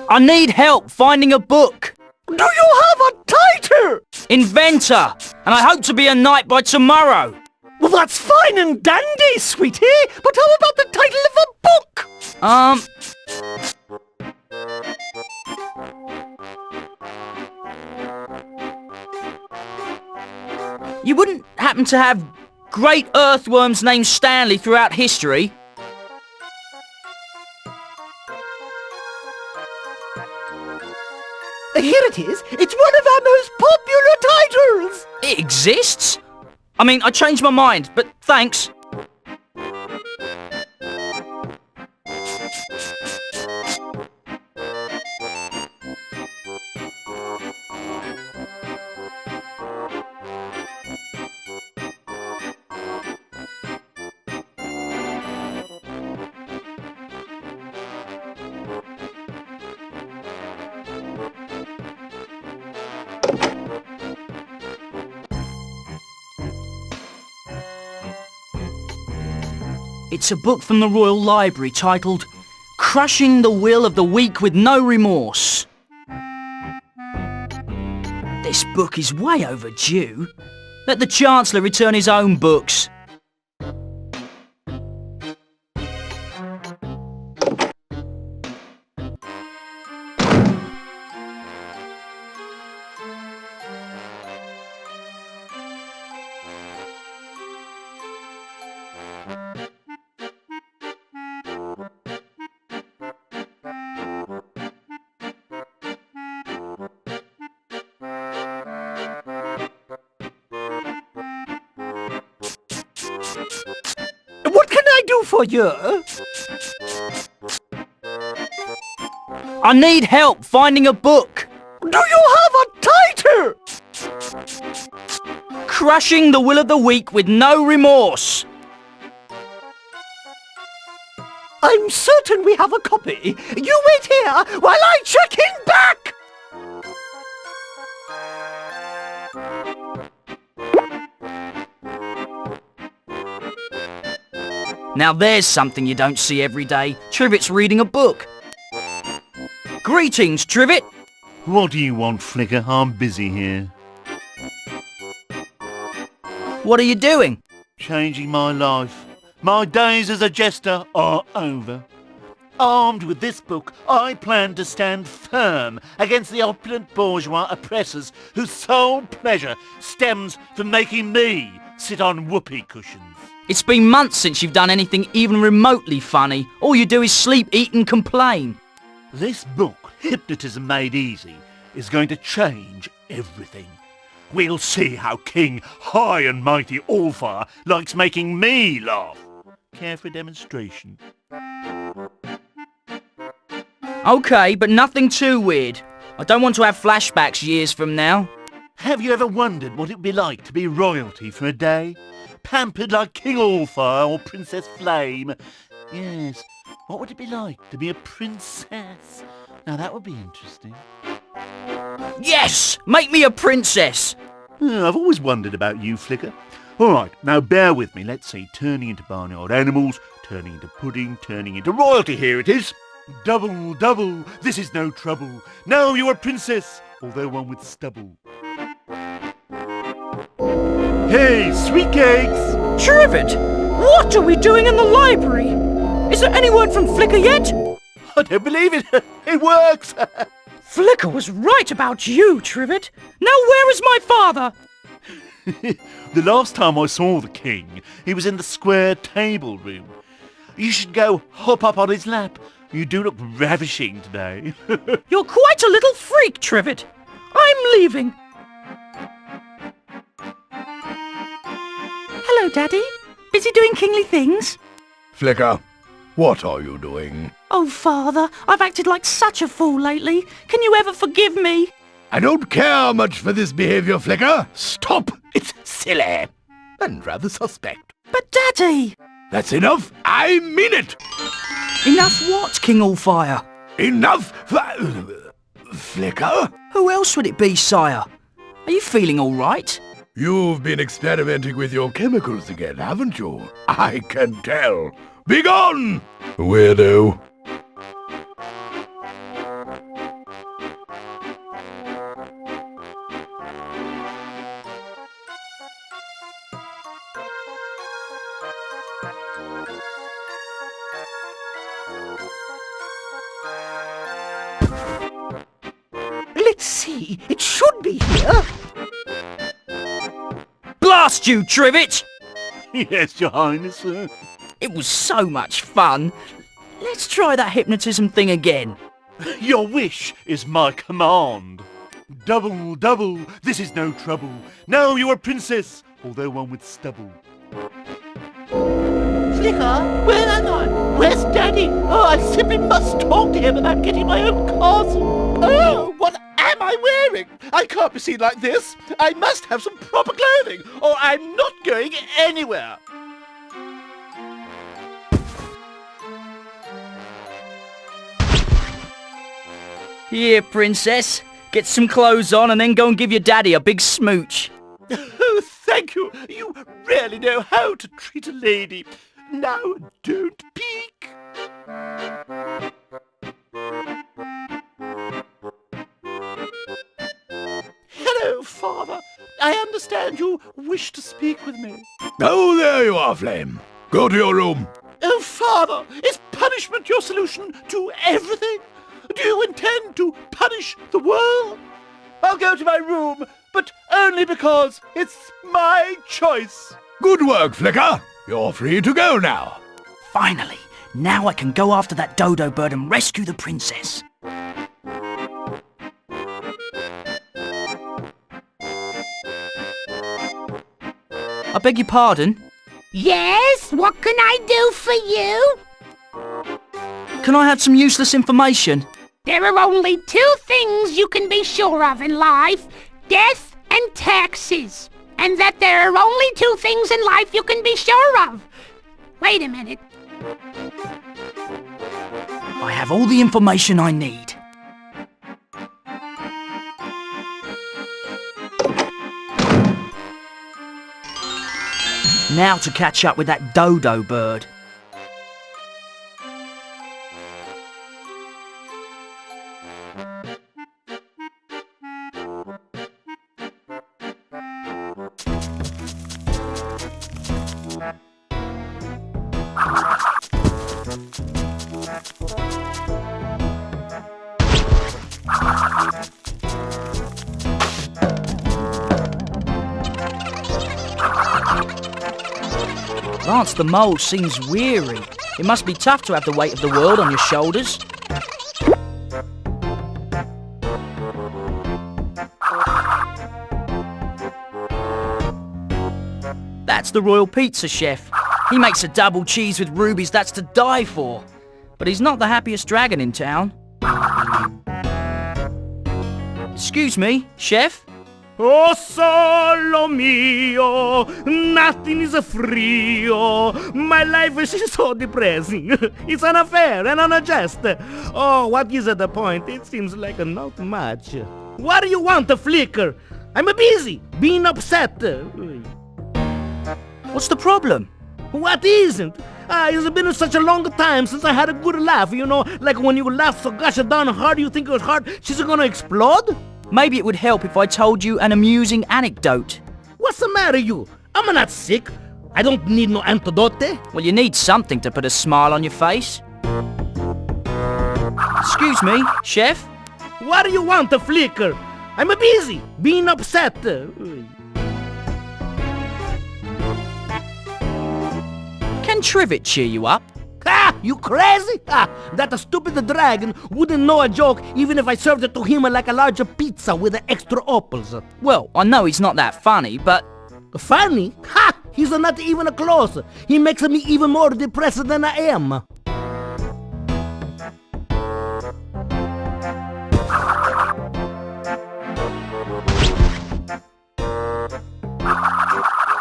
I need help finding a book. Do you have a title? Inventor. And I hope to be a knight by tomorrow. Well, that's fine and dandy, sweetie. But how about the title of a book? You wouldn't happen to have great earthworms named Stanley throughout history? Here it is. It's one of our most popular titles. It exists? I mean, I changed my mind, but thanks. It's a book from the Royal Library titled Crushing the Will of the Weak with No Remorse. This book is way overdue. Let the Chancellor return his own books. What can I do for you? I need help finding a book. Do you have a title? Crushing the Will of the Weak with No Remorse. I'm certain we have a copy. You wait here while I check in back! Now there's something you don't see every day. Trivet's reading a book. Greetings, Trivet. What do you want, Flicker? I'm busy here. What are you doing? Changing my life. My days as a jester are over. Armed with this book, I plan to stand firm against the opulent bourgeois oppressors whose sole pleasure stems from making me sit on whoopee cushions. It's been months since you've done anything even remotely funny. All you do is sleep, eat and complain. This book, Hypnotism Made Easy, is going to change everything. We'll see how King High and Mighty Allfire likes making me laugh. Care for a demonstration? Okay, but nothing too weird. I don't want to have flashbacks years from now. Have you ever wondered what it would be like to be royalty for a day? Pampered like King Allfire or Princess Flame? Yes, what would it be like to be a princess? Now that would be interesting. Yes! Make me a princess! I've always wondered about you, Flicker. Alright, now bear with me. Let's see. Turning into barnyard animals, turning into pudding, turning into royalty. Here it is. Double, double, this is no trouble. Now you're a princess, although one with stubble. Hey, sweet cakes! Trivet! What are we doing in the library? Is there any word from Flicker yet? I don't believe it. It works. Flicker was right about you, Trivet. Now where is my father? The last time I saw the king, he was in the square table room. You should go hop up on his lap. You do look ravishing today. You're quite a little freak, Trivet. I'm leaving. Hello, Daddy. Busy doing kingly things? Flicker, what are you doing? Oh, Father, I've acted like such a fool lately. Can you ever forgive me? I don't care much for this behaviour, Flicker. Stop! It's silly. And rather suspect. But, Daddy! That's enough. I mean it. Enough what, King Allfire? Enough Flicker? Who else would it be, sire? Are you feeling all right? You've been experimenting with your chemicals again, haven't you? I can tell. Begone, weirdo. Let's see, it should be here. Blast you, Trivet! Yes, Your Highness. It was so much fun. Let's try that hypnotism thing again. Your wish is my command. Double, double, this is no trouble. Now you're a princess, although one with stubble. Flicker, where am I? Where's Daddy? Oh, I simply must talk to him about getting my own castle. Oh, what am I wearing? I can't be seen like this. I must have some proper clothing, or I'm not going anywhere. Here, princess. Get some clothes on and then go and give your daddy a big smooch. Oh, thank you. You really know how to treat a lady. Now, don't peek. Hello, Father. I understand you wish to speak with me. Oh, there you are, Flame. Go to your room. Oh, Father, is punishment your solution to everything? Do you intend to punish the world? I'll go to my room, but only because it's my choice. Good work, Flicker. You're free to go now. Finally, now I can go after that dodo bird and rescue the princess. I beg your pardon? Yes, what can I do for you? Can I have some useless information? There are only two things you can be sure of in life, death and taxes. And that there are only two things in life you can be sure of. Wait a minute. I have all the information I need. Now to catch up with that dodo bird. Lance the Mole seems weary. It must be tough to have the weight of the world on your shoulders. That's the Royal Pizza Chef. He makes a double cheese with rubies that's to die for. But he's not the happiest dragon in town. Excuse me, Chef? Oh, solo mio, nothing is frio. My life is so depressing. It's unfair and unjust. Oh, what is the point? It seems like not much. What do you want, Flicker? I'm busy, being upset. What's the problem? What isn't? It's been such a long time since I had a good laugh, you know, like when you laugh so gosh darn hard you think your heart she's gonna explode? Maybe it would help if I told you an amusing anecdote. What's the matter, you? I'm not sick. I don't need no antidote. Well, you need something to put a smile on your face. Excuse me, Chef? What do you want, Flicker? I'm busy, being upset. Can Trivet cheer you up? Ah, you crazy? That stupid dragon wouldn't know a joke even if I served it to him like a larger pizza with extra opals. Well, I know he's not that funny, but... Funny? Ha! He's not even close. He makes me even more depressed than I am.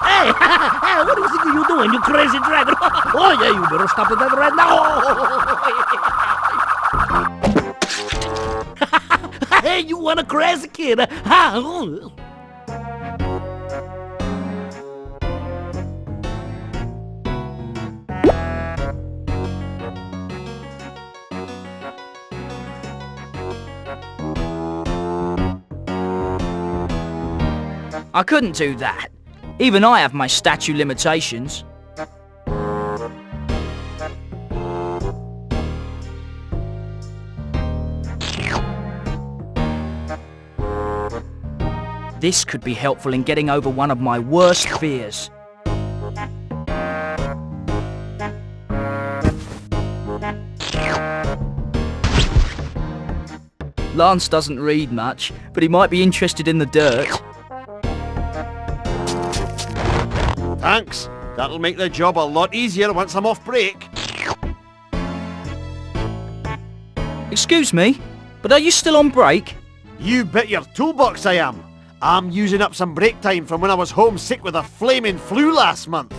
Hey, what do you think you're doing, you crazy dragon? Oh yeah, you better stop that right now. Hey, you want a crazy kid? I couldn't do that. Even I have my statute limitations. This could be helpful in getting over one of my worst fears. Lance doesn't read much, but he might be interested in the dirt. Thanks. That'll make the job a lot easier once I'm off break. Excuse me, but are you still on break? You bet your toolbox I am. I'm using up some break time from when I was homesick with a flaming flu last month.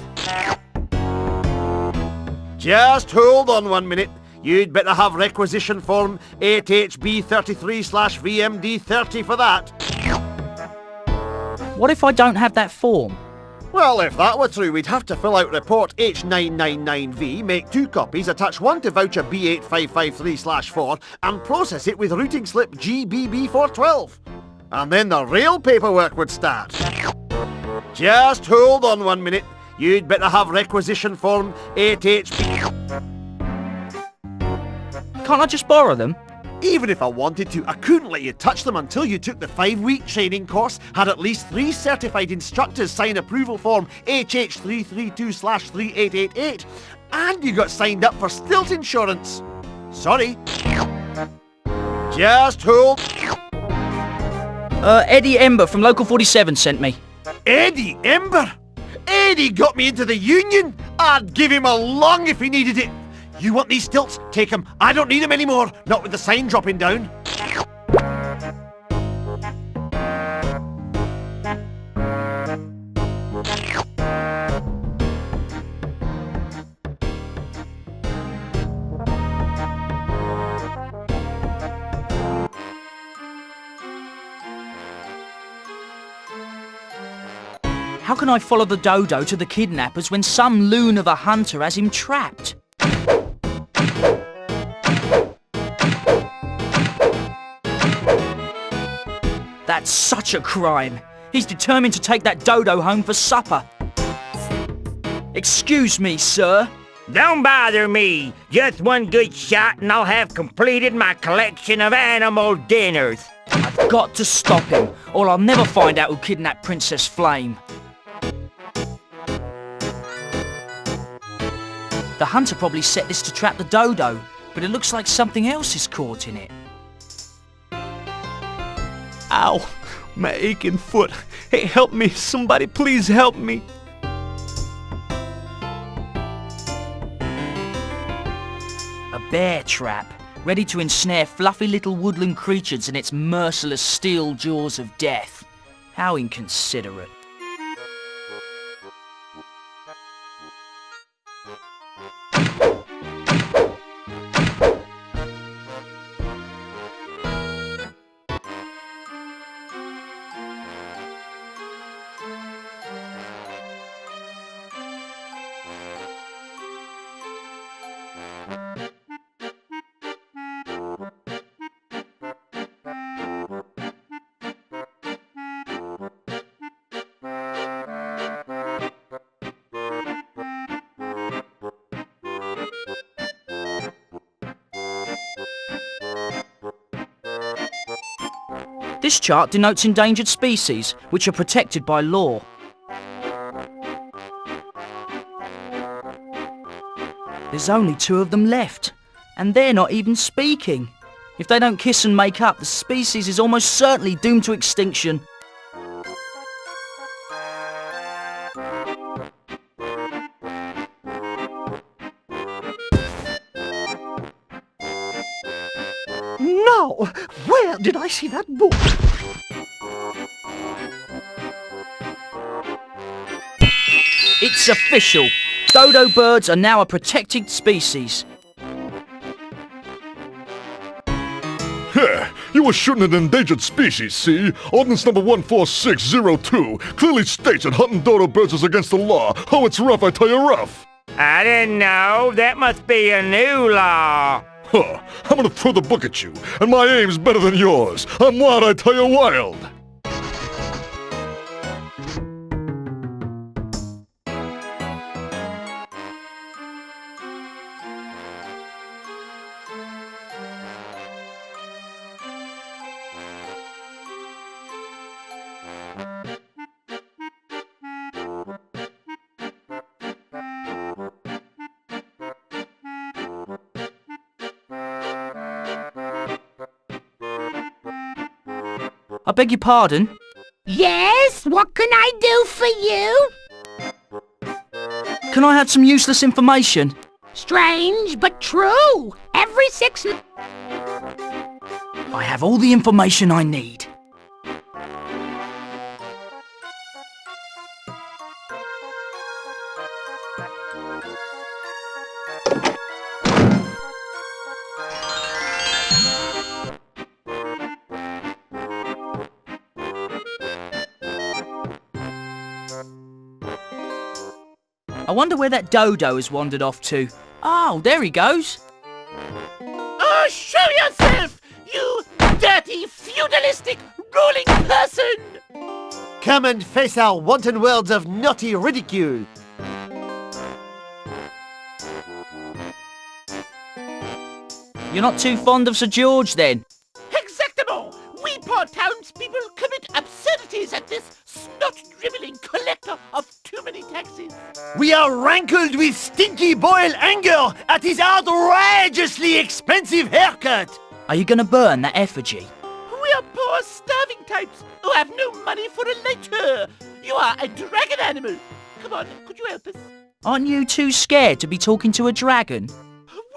Just hold on 1 minute. You'd better have requisition form 8HB33/VMD30 for that. What if I don't have that form? Well, if that were true, we'd have to fill out report H999V, make 2 copies, attach 1 to voucher B8553/4, and process it with routing slip GBB412. And then the real paperwork would start. Just hold on 1 minute. You'd better have requisition form 8HB... Can't I just borrow them? Even if I wanted to, I couldn't let you touch them until you took the 5-week training course, had at least 3 certified instructors sign approval form HH332/3888, and you got signed up for stilt insurance. Sorry. Just hold... Eddie Ember from Local 47 sent me. Eddie Ember? Eddie got me into the union. I'd give him a lung if he needed it. You want these stilts? Take them. I don't need them anymore. Not with the sign dropping down. How can I follow the dodo to the kidnappers when some loon of a hunter has him trapped? That's such a crime. He's determined to take that dodo home for supper. Excuse me, sir. Don't bother me. Just one good shot and I'll have completed my collection of animal dinners. I've got to stop him, or I'll never find out who kidnapped Princess Flame. The hunter probably set this to trap the dodo, but it looks like something else is caught in it. Ow! My aching foot. Hey, help me! Somebody please help me! A bear trap, ready to ensnare fluffy little woodland creatures in its merciless steel jaws of death. How inconsiderate. This chart denotes endangered species, which are protected by law. There's only 2 of them left, and they're not even speaking. If they don't kiss and make up, the species is almost certainly doomed to extinction. Now, where did I see that book? It's official. Dodo birds are now a protected species. You were shooting an endangered species, see? Ordinance number 14602 clearly states that hunting dodo birds is against the law. Oh, it's rough, I tell you, rough. I didn't know. That must be a new law. Huh. I'm gonna throw the book at you, and my aim's better than yours. I'm wild, I tell you, wild. I beg your pardon? Yes, what can I do for you? Can I have some useless information? Strange, but true. Every 6 months... I have all the information I need. I wonder where that dodo has wandered off to. Oh, there he goes. Oh, show yourself, you dirty, feudalistic, ruling person! Come and face our wanton worlds of naughty ridicule. You're not too fond of Sir George, then? Exactamo! We poor townspeople commit absurdities at this snot-dribbling collector of too many taxes. We are rankled with stinky boil anger at his outrageously expensive haircut. Are you going to burn that effigy? We are poor starving types who have no money for a lighter. You are a dragon animal. Come on, could you help us? Aren't you too scared to be talking to a dragon?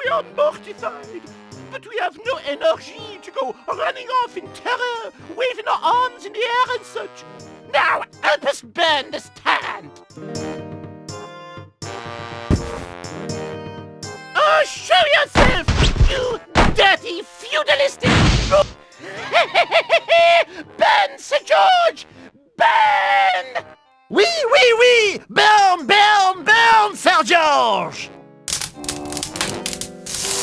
We are mortified, but we have no energy to go running off in terror, waving our arms in the air and such. Now, help us burn this tyrant! Oh, show yourself, you dirty, feudalistic... Burn, Sir George! Burn! Oui! Burn, burn, burn, Sir George!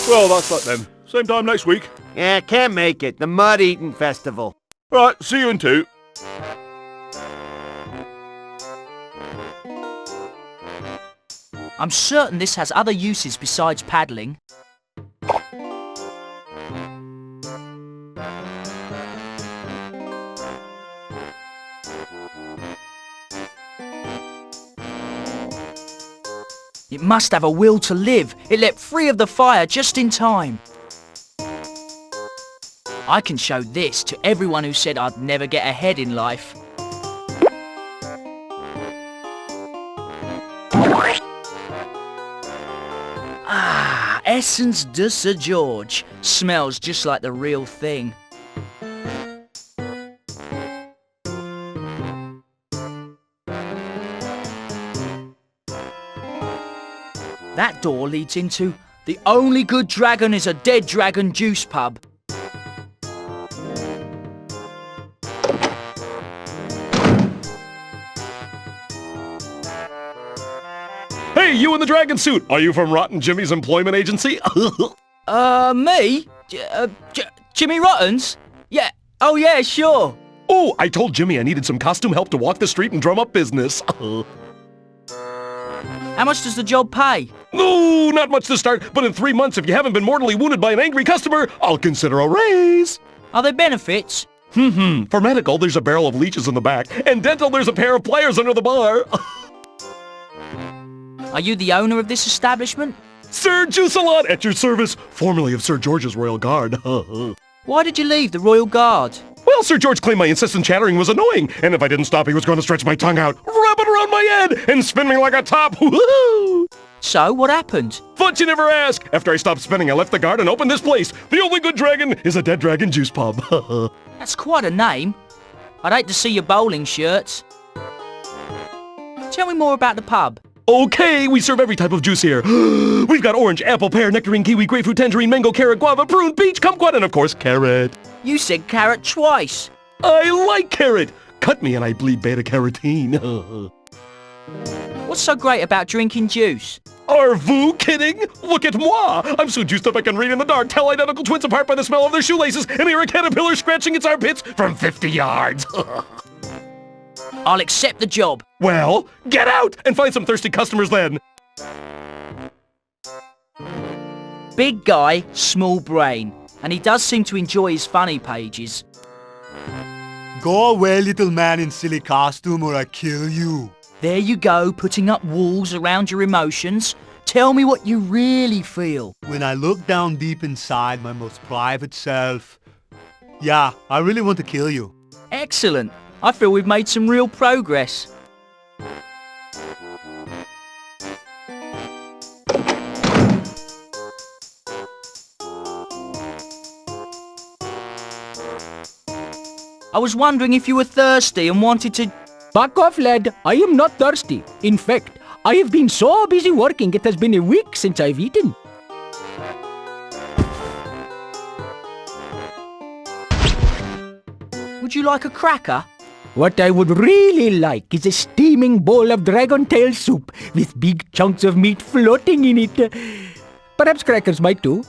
Well, that's that then. Same time next week. Yeah, can't make it. The mud-eating festival. Right, see you in 2. I'm certain this has other uses besides paddling. It must have a will to live. It leapt free of the fire just in time. I can show this to everyone who said I'd never get ahead in life. Ah, Essence de Sir George. Smells just like the real thing. That door leads into The Only Good Dragon is a Dead Dragon Juice Pub. Hey, you in the dragon suit! Are you from Rotten Jimmy's employment agency? Me? Jimmy Rotten's? Yeah. Oh, yeah, sure. Oh, I told Jimmy I needed some costume help to walk the street and drum up business. How much does the job pay? No, not much to start, but in 3 months, if you haven't been mortally wounded by an angry customer, I'll consider a raise. Are there benefits? For medical, there's a barrel of leeches in the back, and dental, there's a pair of pliers under the bar. Are you the owner of this establishment? Sir Juice-a-lot at your service, formerly of Sir George's Royal Guard. Why did you leave the Royal Guard? Well, Sir George claimed my incessant chattering was annoying, and if I didn't stop, he was going to stretch my tongue out, wrap it around my head, and spin me like a top. Woohoo! So, what happened? Fudge you never ask! After I stopped spinning, I left the guard and opened this place. The Only Good Dragon is a Dead Dragon Juice Pub. That's quite a name. I'd hate to see your bowling shirts. Tell me more about the pub. Okay, we serve every type of juice here. We've got orange, apple, pear, nectarine, kiwi, grapefruit, tangerine, mango, carrot, guava, prune, peach, kumquat, and of course, carrot. You said carrot twice. I like carrot. Cut me and I bleed beta-carotene. What's so great about drinking juice? Are vous kidding? Look at moi! I'm so juiced up I can read in the dark, tell identical twins apart by the smell of their shoelaces, and hear a caterpillar scratching its armpits from 50 yards. I'll accept the job. Well, get out and find some thirsty customers then. Big guy, small brain. And he does seem to enjoy his funny pages. Go away, little man in silly costume, or I kill you. There you go, putting up walls around your emotions. Tell me what you really feel. When I look down deep inside my most private self, yeah, I really want to kill you. Excellent. I feel we've made some real progress. I was wondering if you were thirsty and wanted to... Back off, lad. I am not thirsty. In fact, I have been so busy working it has been a week since I've eaten. Would you like a cracker? What I would really like is a steaming bowl of dragon tail soup with big chunks of meat floating in it. Perhaps crackers might too.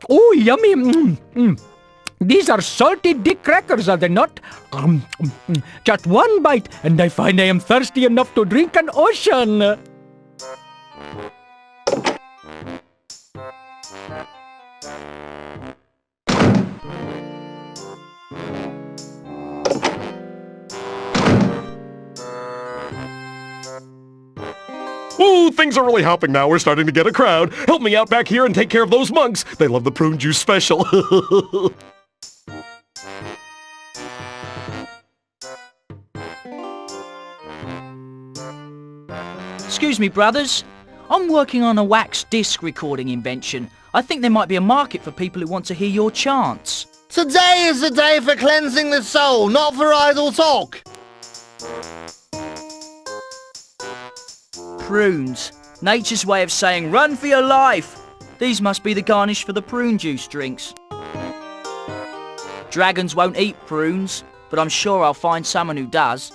Oh, yummy! These are salted dick crackers, are they not? Just one bite, and I find I am thirsty enough to drink an ocean. Ooh, things are really helping now. We're starting to get a crowd. Help me out back here and take care of those monks. They love the prune juice special. Excuse me, brothers. I'm working on a wax disc recording invention. I think there might be a market for people who want to hear your chants. Today is the day for cleansing the soul, not for idle talk. Prunes. Nature's way of saying run for your life. These must be the garnish for the prune juice drinks. Dragons won't eat prunes, but I'm sure I'll find someone who does.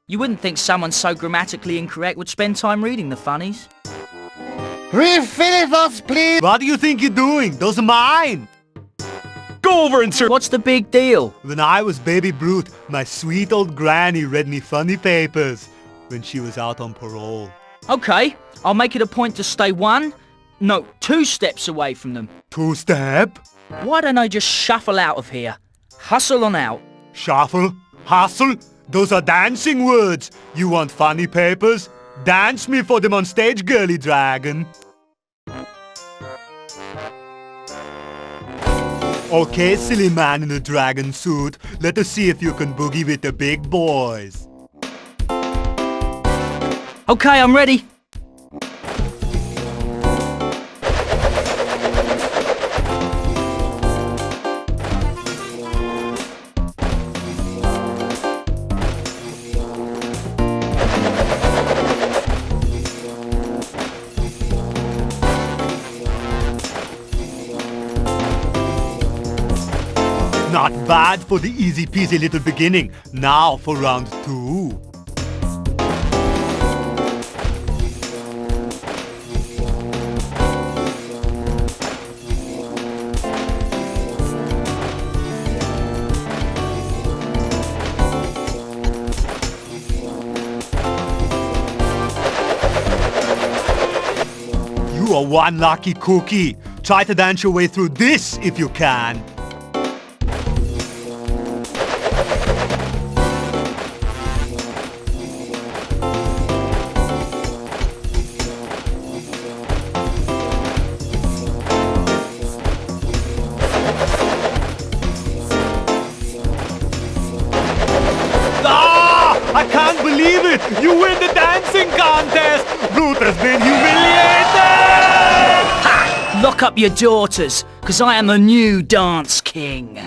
You wouldn't think someone so grammatically incorrect would spend time reading the funnies. Refill it us, please. What do you think you're doing? Those are mine. Go over and serve. What's the big deal? When I was baby brute, my sweet old granny read me funny papers when she was out on parole. Okay, I'll make it a point to stay 1, No, 2 steps away from them. 2 step? Why don't I just shuffle out of here? Hustle on out. Shuffle? Hustle? Those are dancing words. You want funny papers? Dance me for them on stage, girly dragon. Okay, silly man in a dragon suit. Let us see if you can boogie with the big boys. Okay, I'm ready. Not bad for the easy peasy little beginning. Now for round 2. You are one lucky cookie. Try to dance your way through this if you can. I can't believe it! You win the dancing contest! Ruth has been humiliated! Ha! Lock up your daughters, because I am the new dance king.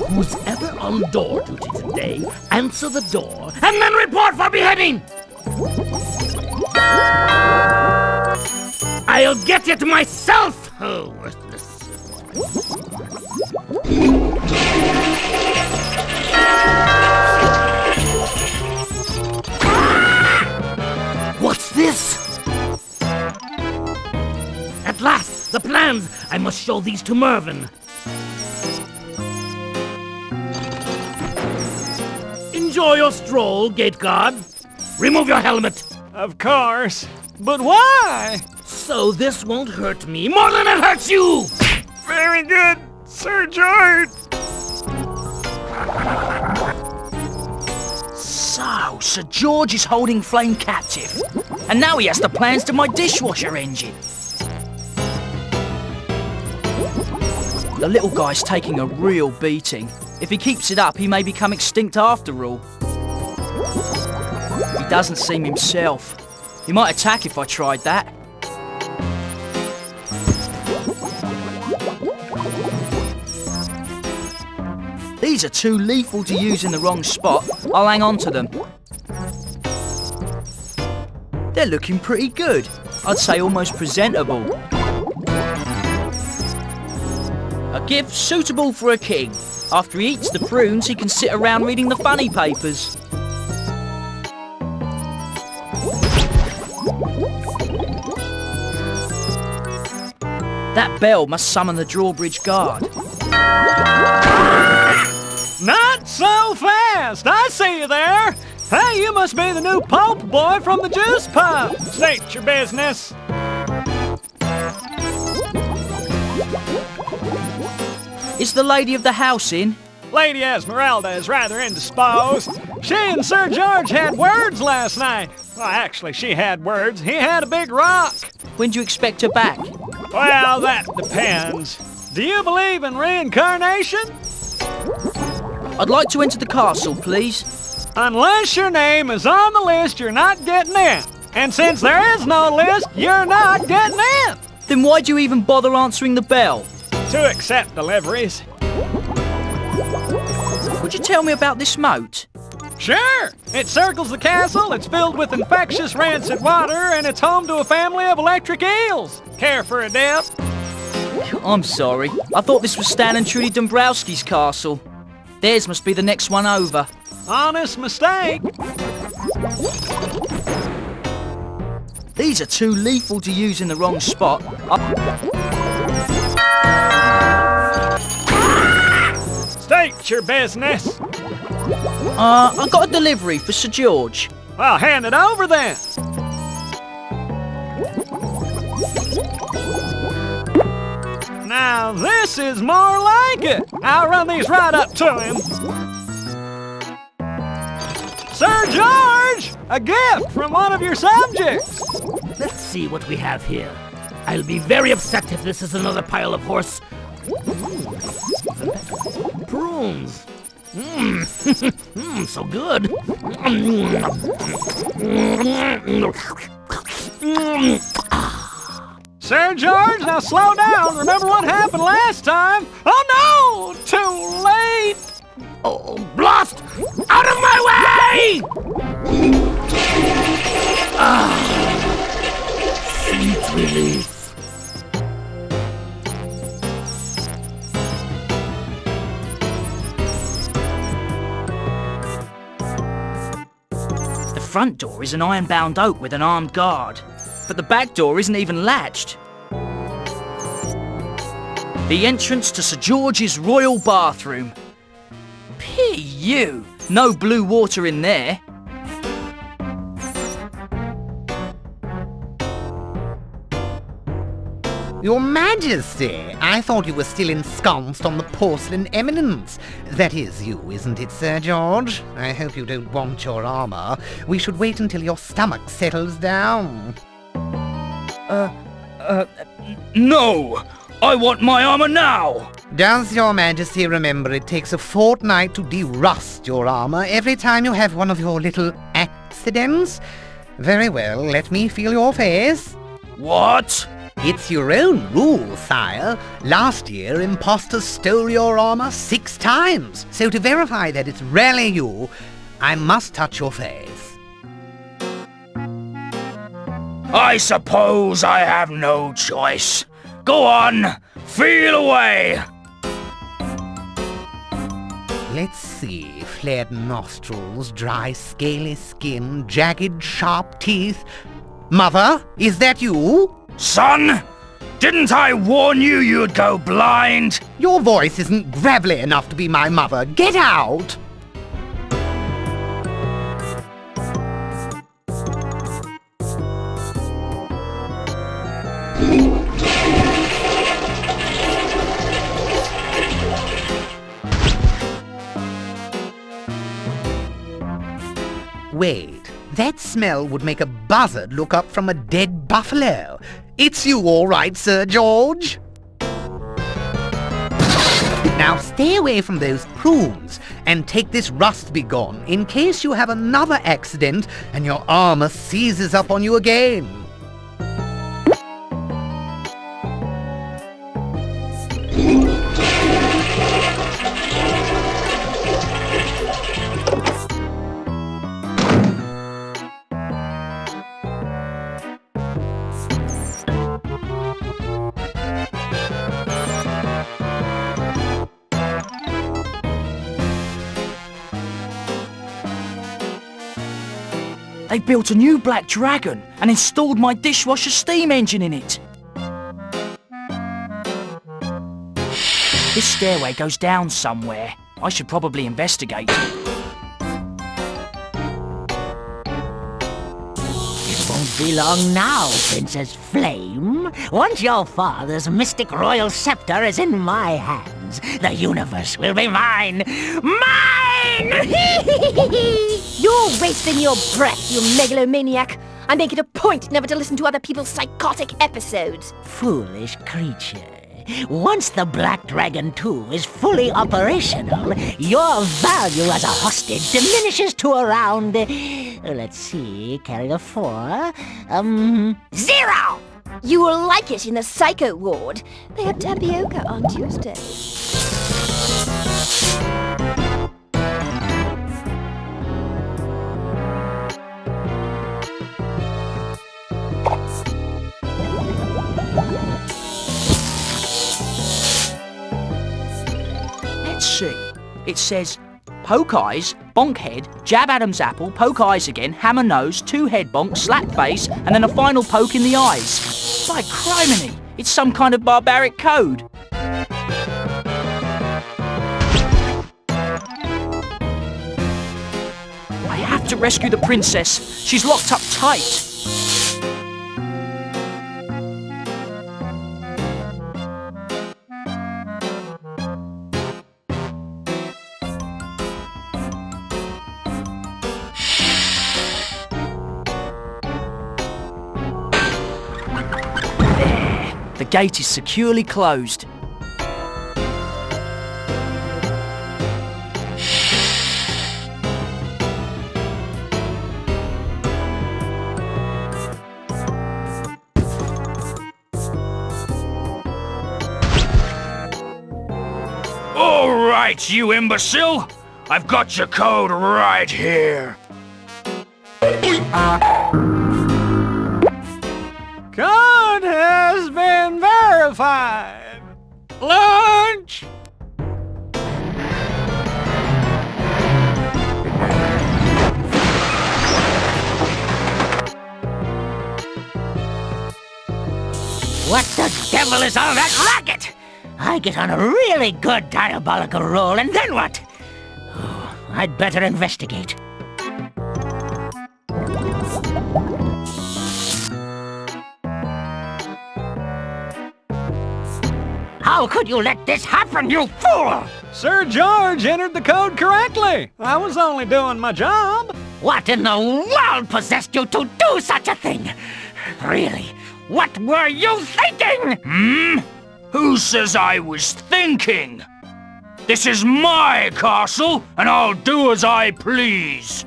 Who's ever on door duty today, answer the door, and then report for beheading! I'll get it myself! Oh, worthless. What's this? At last, the plans! I must show these to Mervyn. Enjoy your stroll, gate guard. Remove your helmet. Of course. But why? So this won't hurt me more than it hurts you! Very good, Sir George. So, Sir George is holding Flame captive. And now he has the plans to my dishwasher engine. The little guy's taking a real beating. If he keeps it up, he may become extinct after all. He doesn't seem himself. He might attack if I tried that. These are too lethal to use in the wrong spot. I'll hang on to them. They're looking pretty good. I'd say almost presentable. A gift suitable for a king. After he eats the prunes, he can sit around reading the funny papers. That bell must summon the drawbridge guard. Not so fast! I see you there! Hey, you must be the new Pope boy from the juice pub! State your business! Is the lady of the house in? Lady Esmeralda is rather indisposed. She and Sir George had words last night. Well, actually, she had words. He had a big rock. When do you expect her back? Well, that depends. Do you believe in reincarnation? I'd like to enter the castle, please. Unless your name is on the list, you're not getting in. And since there is no list, you're not getting in. Then why do you even bother answering the bell? To accept deliveries. Would you tell me about this moat? Sure! It circles the castle, it's filled with infectious rancid water, and it's home to a family of electric eels. Care for a dip? I'm sorry. I thought this was Stan and Trudy Dombrowski's castle. Theirs must be the next one over. Honest mistake. These are too lethal to use in the wrong spot. State your business. I got a delivery for Sir George. Well, hand it over then. Now this is more like it. I'll run these right up to him. Sir George! A gift from one of your subjects! Let's see what we have here. I'll be very upset if this is another pile of horse... prunes. So good. Sir George, now slow down. Remember what happened last time? Oh no! Too late! Oh, blast! Out of my way! Sweet relief. The front door is an iron-bound oak with an armed guard, but the back door isn't even latched. The entrance to Sir George's royal bathroom. P.U. No blue water in there. Your Majesty, I thought you were still ensconced on the porcelain eminence. That is you, isn't it, Sir George? I hope you don't want your armor. We should wait until your stomach settles down. No! I want my armor now! Does your Majesty remember it takes a fortnight to de-rust your armor every time you have one of your little accidents? Very well, let me feel your face. What? It's your own rule, sire. Last year, imposters stole your armor 6 times. So to verify that it's really you, I must touch your face. I suppose I have no choice. Go on, feel away! Let's see, flared nostrils, dry scaly skin, jagged sharp teeth. Mother, is that you? Son, didn't I warn you you'd go blind? Your voice isn't gravelly enough to be my mother. Get out! Wait, that smell would make a buzzard look up from a dead buffalo. It's you all right, Sir George. Now stay away from those prunes and take this rust begone in case you have another accident and your armor seizes up on you again. They built a new black dragon and installed my dishwasher steam engine in it. This stairway goes down somewhere. I should probably investigate. It won't be long now, Princess Flame. Once your father's mystic royal scepter is in my hands, the universe will be mine. Mine! You're wasting your breath, you megalomaniac. I make it a point never to listen to other people's psychotic episodes. Foolish creature. Once the Black Dragon 2 is fully operational, your value as a hostage diminishes to around... let's see, carry a 4... 0! You will like it in the psycho ward. They have tapioca on Tuesday. It says, poke eyes, bonk head, jab Adam's apple, poke eyes again, hammer nose, 2 head bonks, slap face, and then a final poke in the eyes. By criminy, it's some kind of barbaric code. I have to rescue the princess. She's locked up tight. The gate is securely closed. All right, you imbecile! I've got your code right here. Code has been verified. Launch! What the devil is all that racket? I get on a really good diabolical roll, and then what? Oh, I'd better investigate. How could you let this happen, you fool? Sir George entered the code correctly. I was only doing my job. What in the world possessed you to do such a thing? Really, what were you thinking? Who says I was thinking? This is my castle, and I'll do as I please.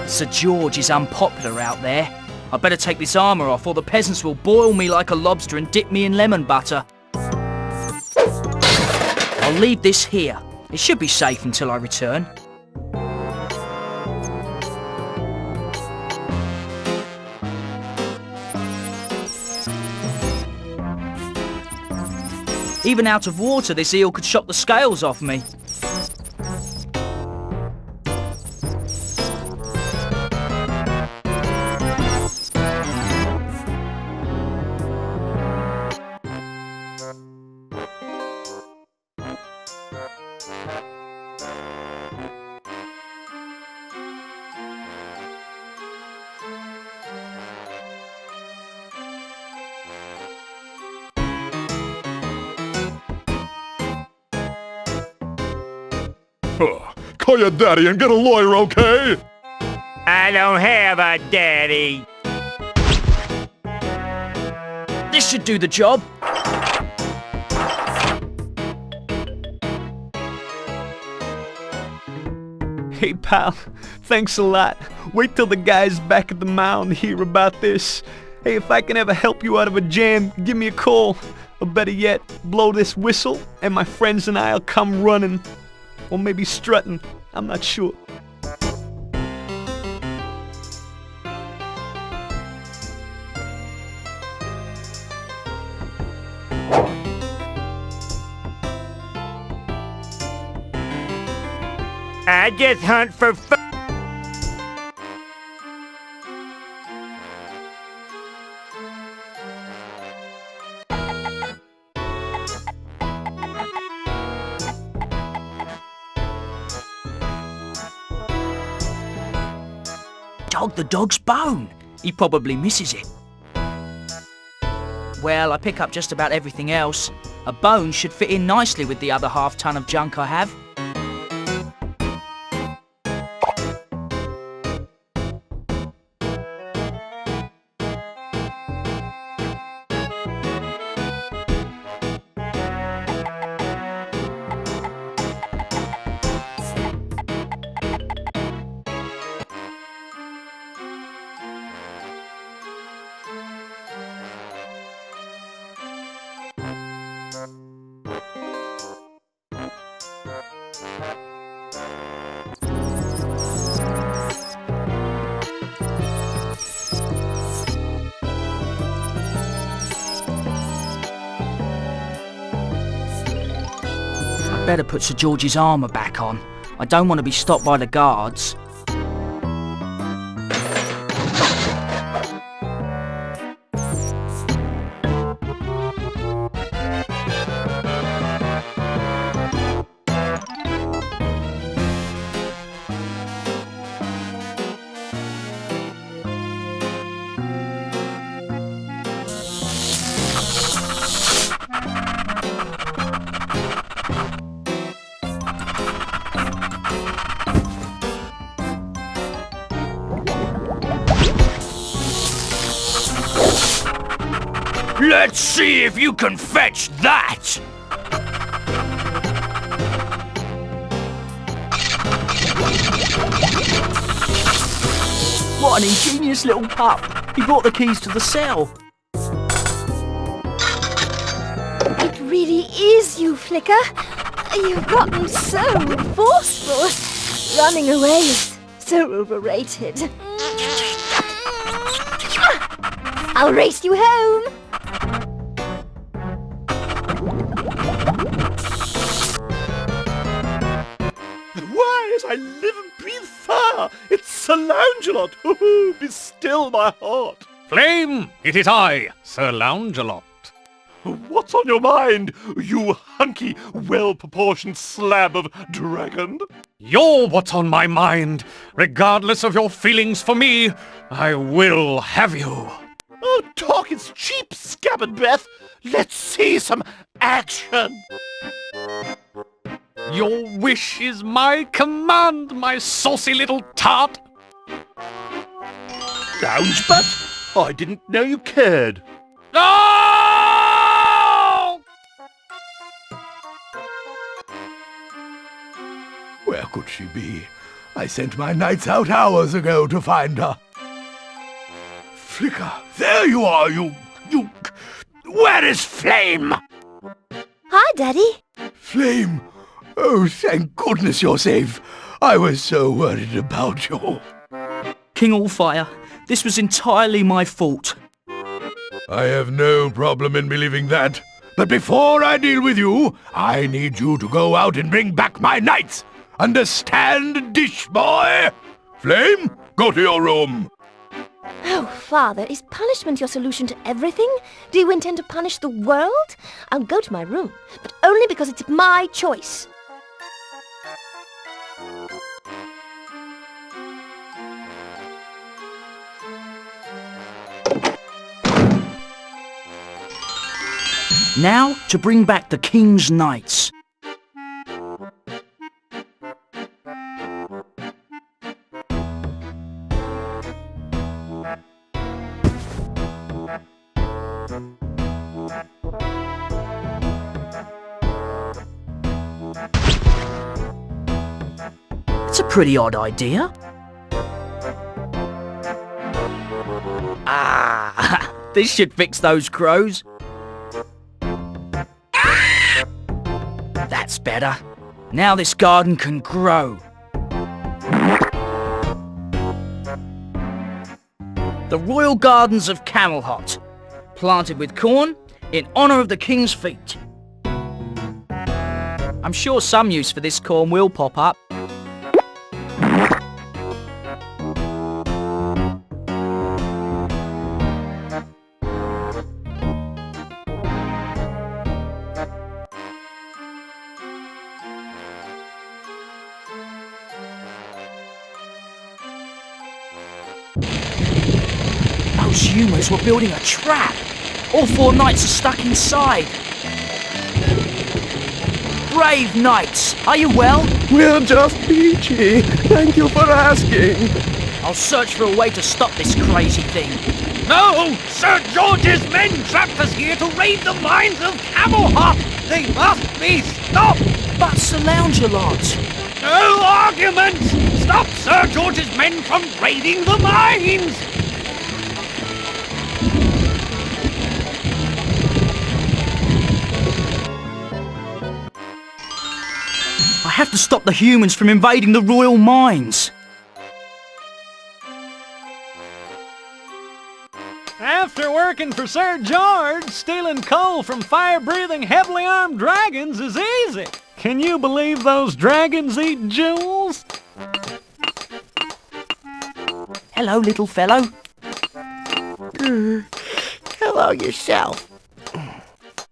Sir George is unpopular out there. I better take this armour off or the peasants will boil me like a lobster and dip me in lemon butter. I'll leave this here. It should be safe until I return. Even out of water, this eel could shock the scales off me. Call your daddy and get a lawyer, okay? I don't have a daddy. This should do the job. Hey, pal. Thanks a lot. Wait till the guys back at the mound hear about this. Hey, if I can ever help you out of a jam, give me a call. Or better yet, blow this whistle, and my friends and I'll come running. Or maybe strutting. I'm not sure. I just hunt for fun. Dog the dog's bone. He probably misses it. Well, I pick up just about everything else. A bone should fit in nicely with the other half-ton of junk I have. Better put Sir George's armour back on. I don't want to be stopped by the guards. Let's see if you can fetch that! What an ingenious little pup! He brought the keys to the cell. It really is you, Flicker. You've gotten so forceful. Running away is so overrated. I'll race you home. Why, as I live and breathe fire, it's Sir Langelot. Oh, be still my heart. Flame, it is I, Sir Langelot. What's on your mind, you hunky, well-proportioned slab of dragon? You're what's on my mind. Regardless of your feelings for me, I will have you. Oh, talk is cheap, scabbard breath. Let's see some action. Your wish is my command, my saucy little tart. Loungebutt? I didn't know you cared. No! Where could she be? I sent my knights out hours ago to find her. Flicker, there you are, you... Where is Flame? Hi, Daddy. Flame? Oh, thank goodness you're safe. I was so worried about you. King Allfire, this was entirely my fault. I have no problem in believing that. But before I deal with you, I need you to go out and bring back my knights. Understand, dish boy? Flame, go to your room. Oh, Father, is punishment your solution to everything? Do you intend to punish the world? I'll go to my room, but only because it's my choice. Now to bring back the King's Knights. It's a pretty odd idea. Ah, this should fix those crows. That's better. Now this garden can grow. The Royal Gardens of Camelhot, planted with corn in honour of the King's feet. I'm sure some use for this corn will pop up. Those humans were building a trap. All 4 knights are stuck inside. Brave knights, are you well? We're just peachy. Thank you for asking. I'll search for a way to stop this crazy thing. No! Sir George's men trapped us here to raid the mines of Camelhot! They must be stopped! But Sir Langelot... No arguments! Stop Sir George's men from raiding the mines! I have to stop the humans from invading the royal mines. After working for Sir George, stealing coal from fire-breathing, heavily armed dragons is easy. Can you believe those dragons eat jewels? Hello, little fellow. Hello yourself.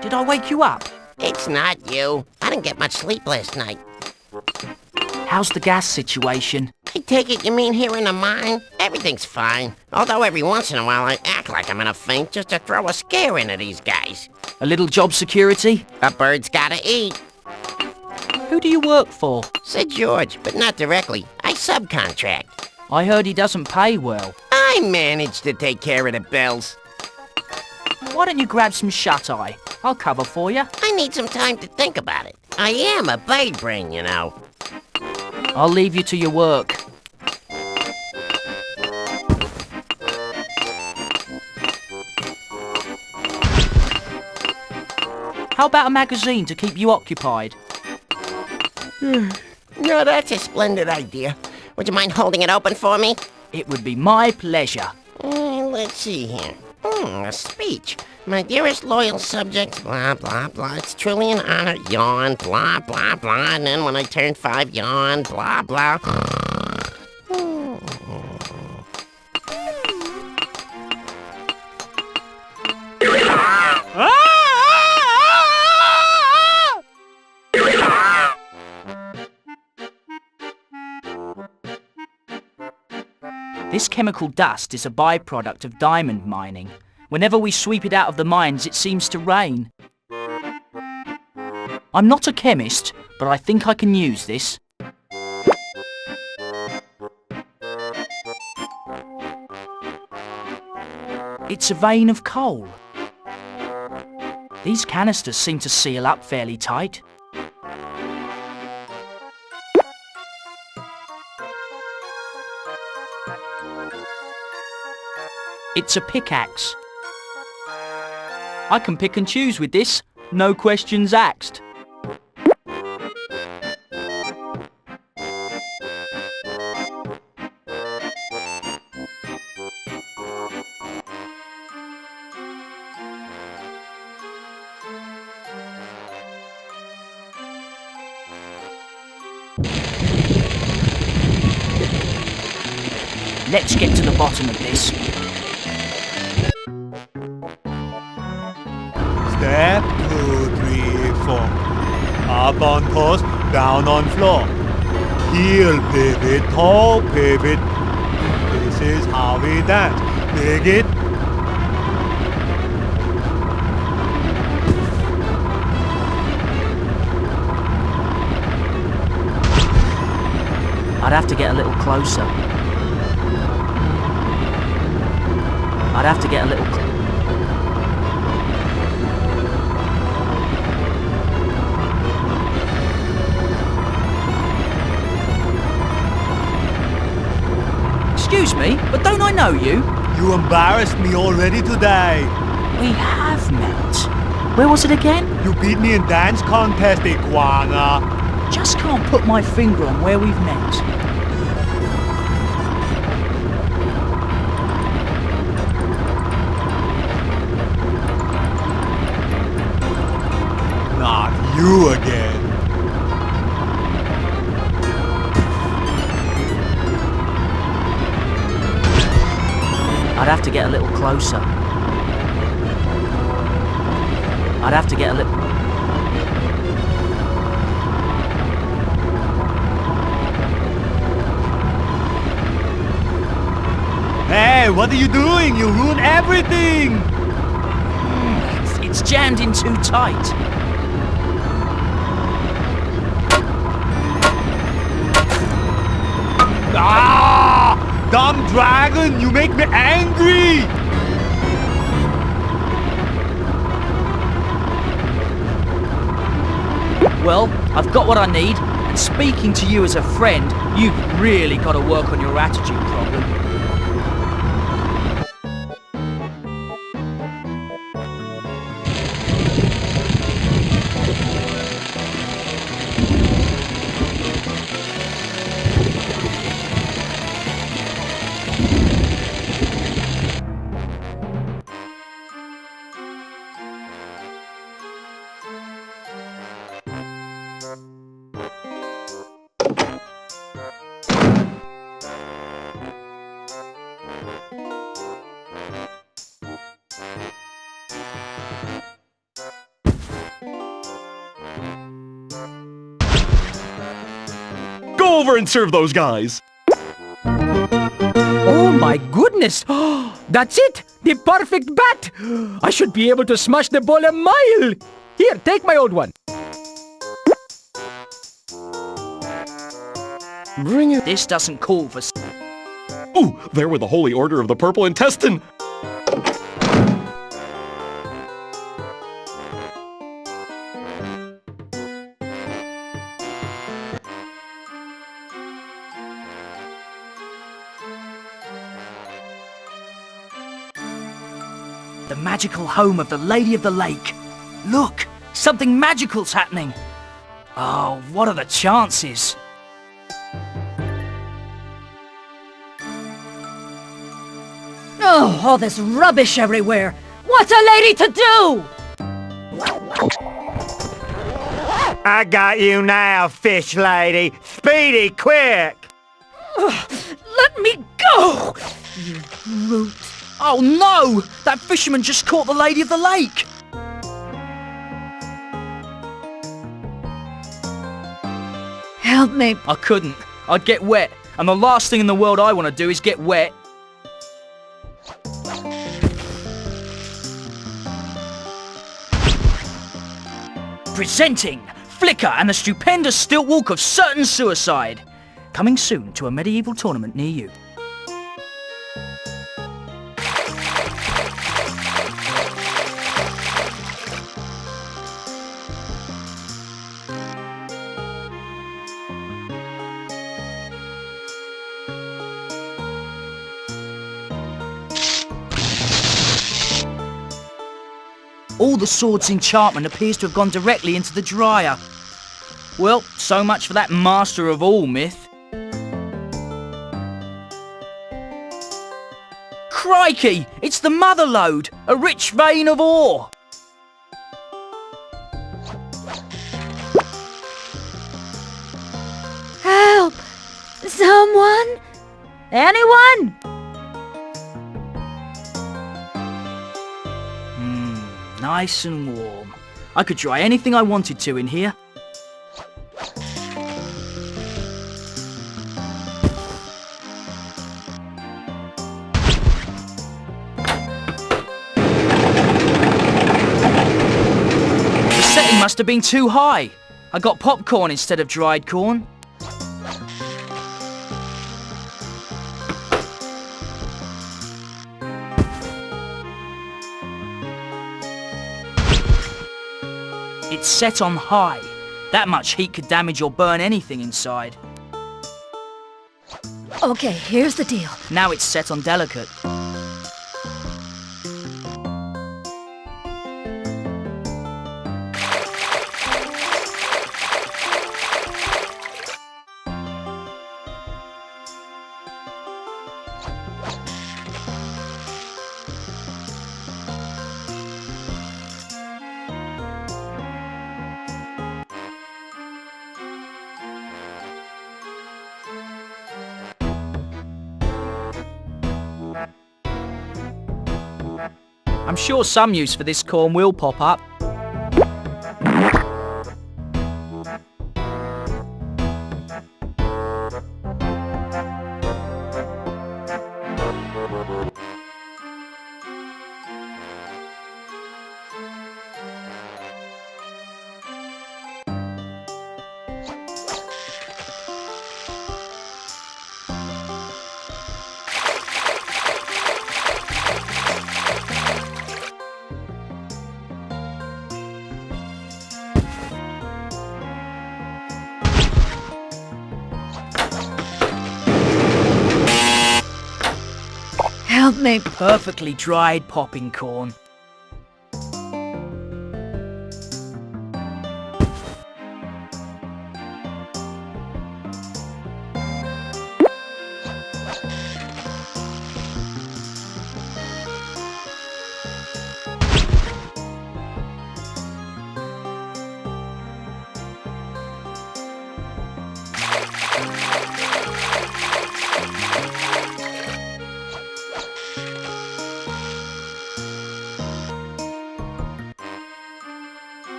Did I wake you up? It's not you. I didn't get much sleep last night. How's the gas situation? I take it you mean here in the mine? Everything's fine. Although every once in a while I act like I'm in a faint just to throw a scare into these guys. A little job security? A bird's gotta eat. Who do you work for? Sid George, but not directly. I subcontract. I heard he doesn't pay well. I manage to take care of the bills. Why don't you grab some shut-eye? I'll cover for you. I need some time to think about it. I am a bird brain, you know. I'll leave you to your work. How about a magazine to keep you occupied? No, that's a splendid idea. Would you mind holding it open for me? It would be my pleasure. Let's see here. A speech. My dearest loyal subjects, blah, blah, blah. It's truly an honor, yawn, blah, blah, blah. And then when I turn 5, yawn, blah, blah. This chemical dust is a byproduct of diamond mining. Whenever we sweep it out of the mines, it seems to rain. I'm not a chemist, but I think I can use this. It's a vein of coal. These canisters seem to seal up fairly tight. It's a pickaxe. I can pick and choose with this, no questions asked. Let's get to the bottom of this. Step 2, 3, 4. Up on post, down on floor. Heel pivot, toe pivot. This is how we dance. Dig it. I'd have to get a little closer. I'd have to get a little closer. Excuse me, but don't I know you? You embarrassed me already today. We have met. Where was it again? You beat me in dance contest, iguana. Just can't put my finger on where we've met. Not you again. I'd have to get a little closer. I'd have to get a little... Hey, what are you doing? You ruined everything! It's jammed in too tight. Ah! Dumb dragon, you make me angry! Well, I've got what I need, and speaking to you as a friend, you've really got to work on your attitude problem. Go over and serve those guys. Oh my goodness! That's it! The perfect bat! I should be able to smash the ball a mile! Here, take my old one. Bring it. This doesn't call for... Ooh, there with the Holy Order of the Purple Intestine. The magical home of the Lady of the Lake. Look, something magical's happening. Oh, what are the chances? Oh, all this rubbish everywhere. What's a lady to do? I got you now, fish lady. Speedy, quick! Let me go! You brute. Oh no! That fisherman just caught the Lady of the Lake! Help me. I couldn't. I'd get wet. And the last thing in the world I want to do is get wet. Presenting Flicker and the stupendous stilt walk of certain suicide. Coming soon to a medieval tournament near you. All the sword's enchantment appears to have gone directly into the dryer. Well, so much for that master of all myth. Crikey! It's the mother lode, a rich vein of ore. Help! Someone? Anyone? Nice and warm. I could dry anything I wanted to in here. The setting must have been too high. I got popcorn instead of dried corn. It's set on high. That much heat could damage or burn anything inside. Okay, here's the deal. Now it's set on delicate. I'm sure some use for this corn will pop up. Help me. Perfectly dried popping corn.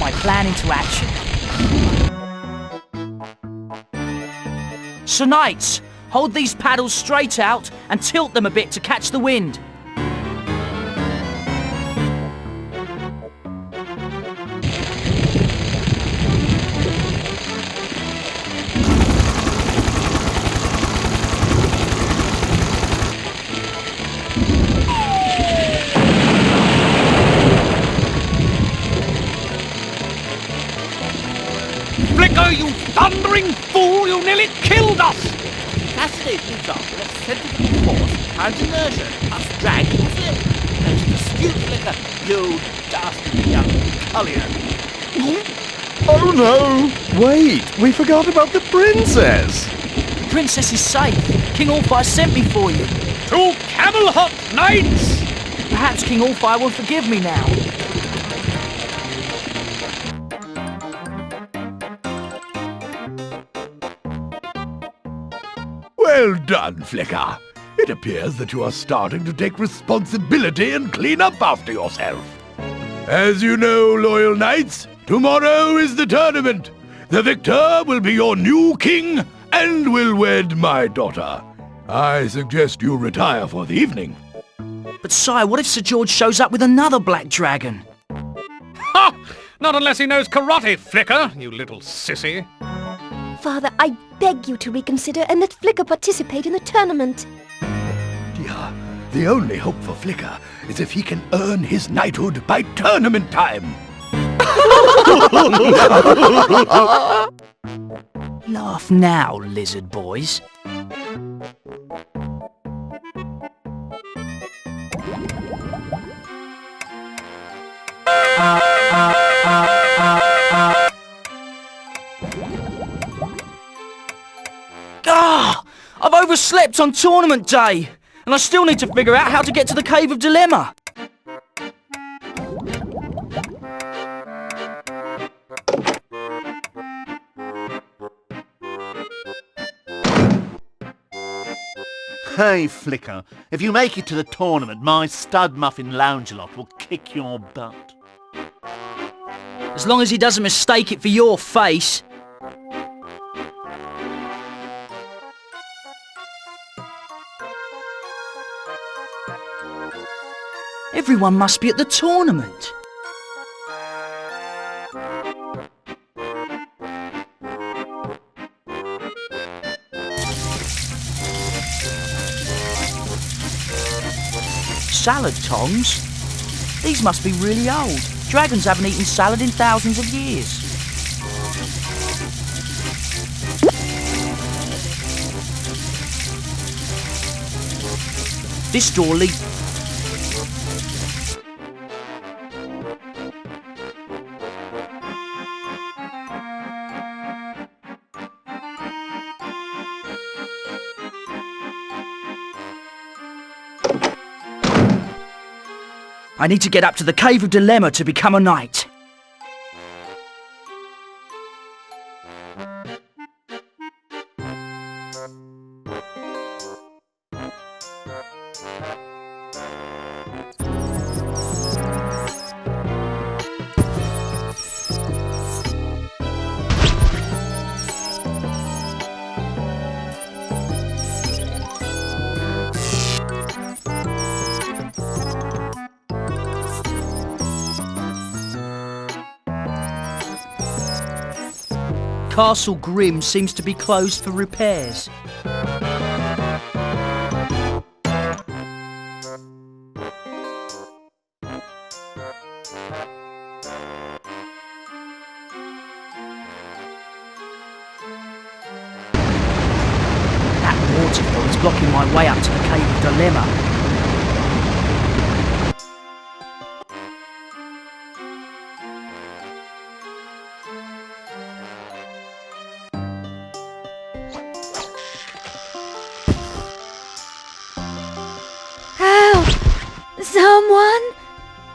my plan into action. So Knights, hold these paddles straight out and tilt them a bit to catch the wind. Flicker, you thundering fool! You nearly killed us! Fascinating example of centrifugal force times inertia plus drag equals lift. Most astute Flicker, you dastardly young cullion. Oh no! Wait, we forgot about the princess! The princess is safe. King Allfire sent me for you. To Camelot, Knights! Perhaps King Allfire will forgive me now. Well done, Flicker. It appears that you are starting to take responsibility and clean up after yourself. As you know, loyal knights, tomorrow is the tournament. The victor will be your new king and will wed my daughter. I suggest you retire for the evening. But sire, what if Sir George shows up with another black dragon? Ha! Not unless he knows karate, Flicker, you little sissy. Father, I beg you to reconsider and let Flicker participate in the tournament. Dear, the only hope for Flicker is if he can earn his knighthood by tournament time. Laugh now, lizard boys. Ah! I've overslept on tournament day, and I still need to figure out how to get to the Cave of Dilemma. Hey, Flicker, if you make it to the tournament, my stud muffin loungelot will kick your butt. As long as he doesn't mistake it for your face. Everyone must be at the tournament. Salad tongs? These must be really old. Dragons haven't eaten salad in thousands of years. This door leads... I need to get up to the Cave of Dilemma to become a knight. Castle Grim seems to be closed for repairs. That waterfall is blocking my way up to the Cave of Dilemma.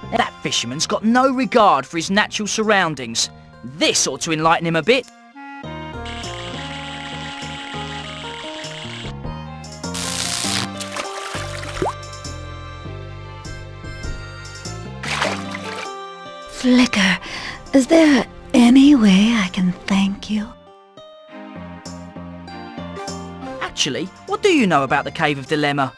That fisherman's got no regard for his natural surroundings. This ought to enlighten him a bit. Flicker, Is there any way I can thank you? Actually, what do you know about the Cave of Dilemma?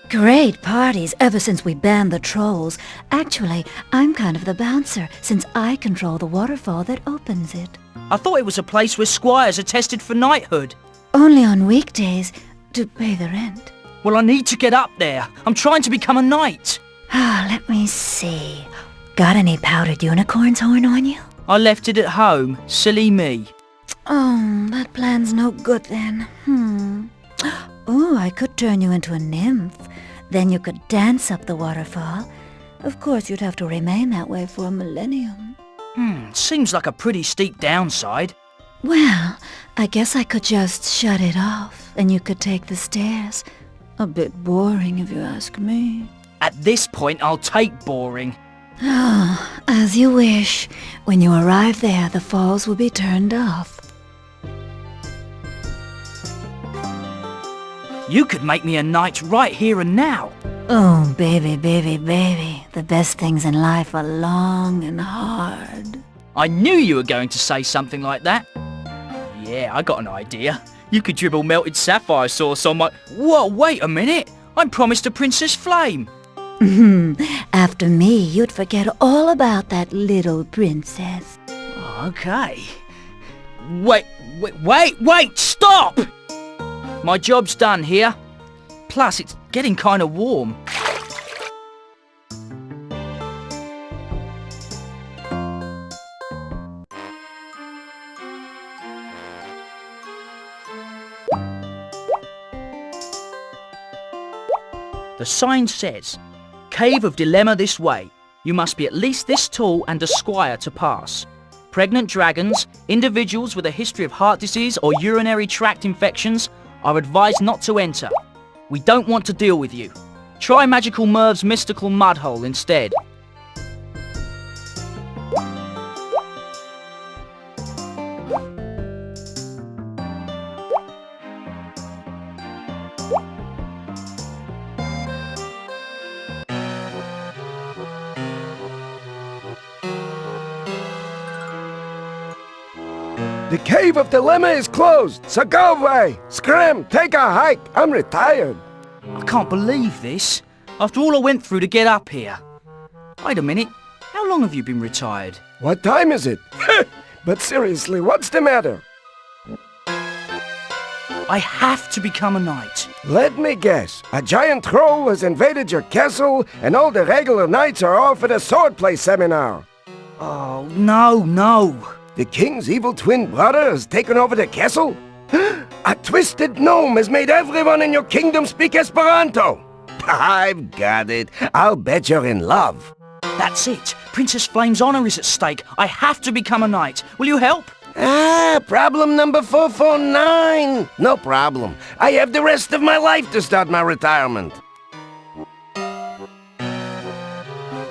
Great parties ever since we banned the trolls. Actually, I'm kind of the bouncer, since I control the waterfall that opens it. I thought it was a place where squires are tested for knighthood. Only on weekdays, to pay the rent. Well, I need to get up there. I'm trying to become a knight. Let me see. Got any powdered unicorn's horn on you? I left it at home. Silly me. Oh, that plan's no good then. Oh, I could turn you into a nymph. Then you could dance up the waterfall. Of course, you'd have to remain that way for a millennium. Seems like a pretty steep downside. Well, I guess I could just shut it off, and you could take the stairs. A bit boring, if you ask me. At this point, I'll take boring. Oh, as you wish. When you arrive there, the falls will be turned off. You could make me a knight right here and now. Oh, baby, baby, baby. The best things in life are long and hard. I knew you were going to say something like that. Yeah, I got an idea. You could dribble melted sapphire sauce on my... Whoa, wait a minute. I'm promised a Princess Flame. After me, you'd forget all about that little princess. Okay. Wait, stop! My job's done here. Plus, it's getting kind of warm. The sign says, Cave of Dilemma this way. You must be at least this tall and a squire to pass. Pregnant dragons, individuals with a history of heart disease or urinary tract infections are advised not to enter. We don't want to deal with you. Try Magical Merv's mystical mudhole instead. The Cave of Dilemma is closed, so go away! Scram, take a hike, I'm retired. I can't believe this. After all I went through to get up here. Wait a minute, how long have you been retired? What time is it? But seriously, what's the matter? I have to become a knight. Let me guess, a giant troll has invaded your castle and all the regular knights are off at a swordplay seminar. Oh, no. The king's evil twin brother has taken over the castle? A twisted gnome has made everyone in your kingdom speak Esperanto! I've got it. I'll bet you're in love. That's it. Princess Flame's honor is at stake. I have to become a knight. Will you help? Problem number 449. No problem. I have the rest of my life to start my retirement.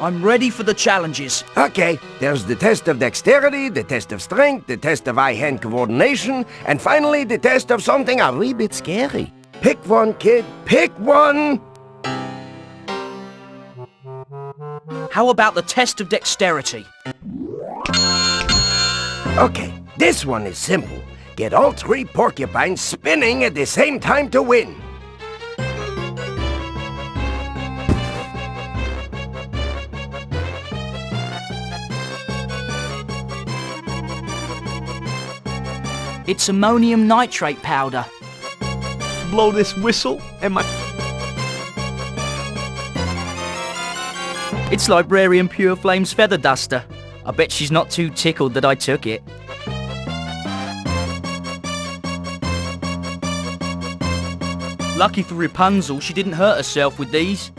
I'm ready for the challenges. Okay, there's the test of dexterity, the test of strength, the test of eye-hand coordination, and finally the test of something a wee bit scary. Pick one, kid. Pick one! How about the test of dexterity? Okay, this one is simple. Get all 3 porcupines spinning at the same time to win. It's ammonium nitrate powder. Blow this whistle and my... It's Librarian Pure Flame's feather duster. I bet she's not too tickled that I took it. Lucky for Rapunzel, she didn't hurt herself with these.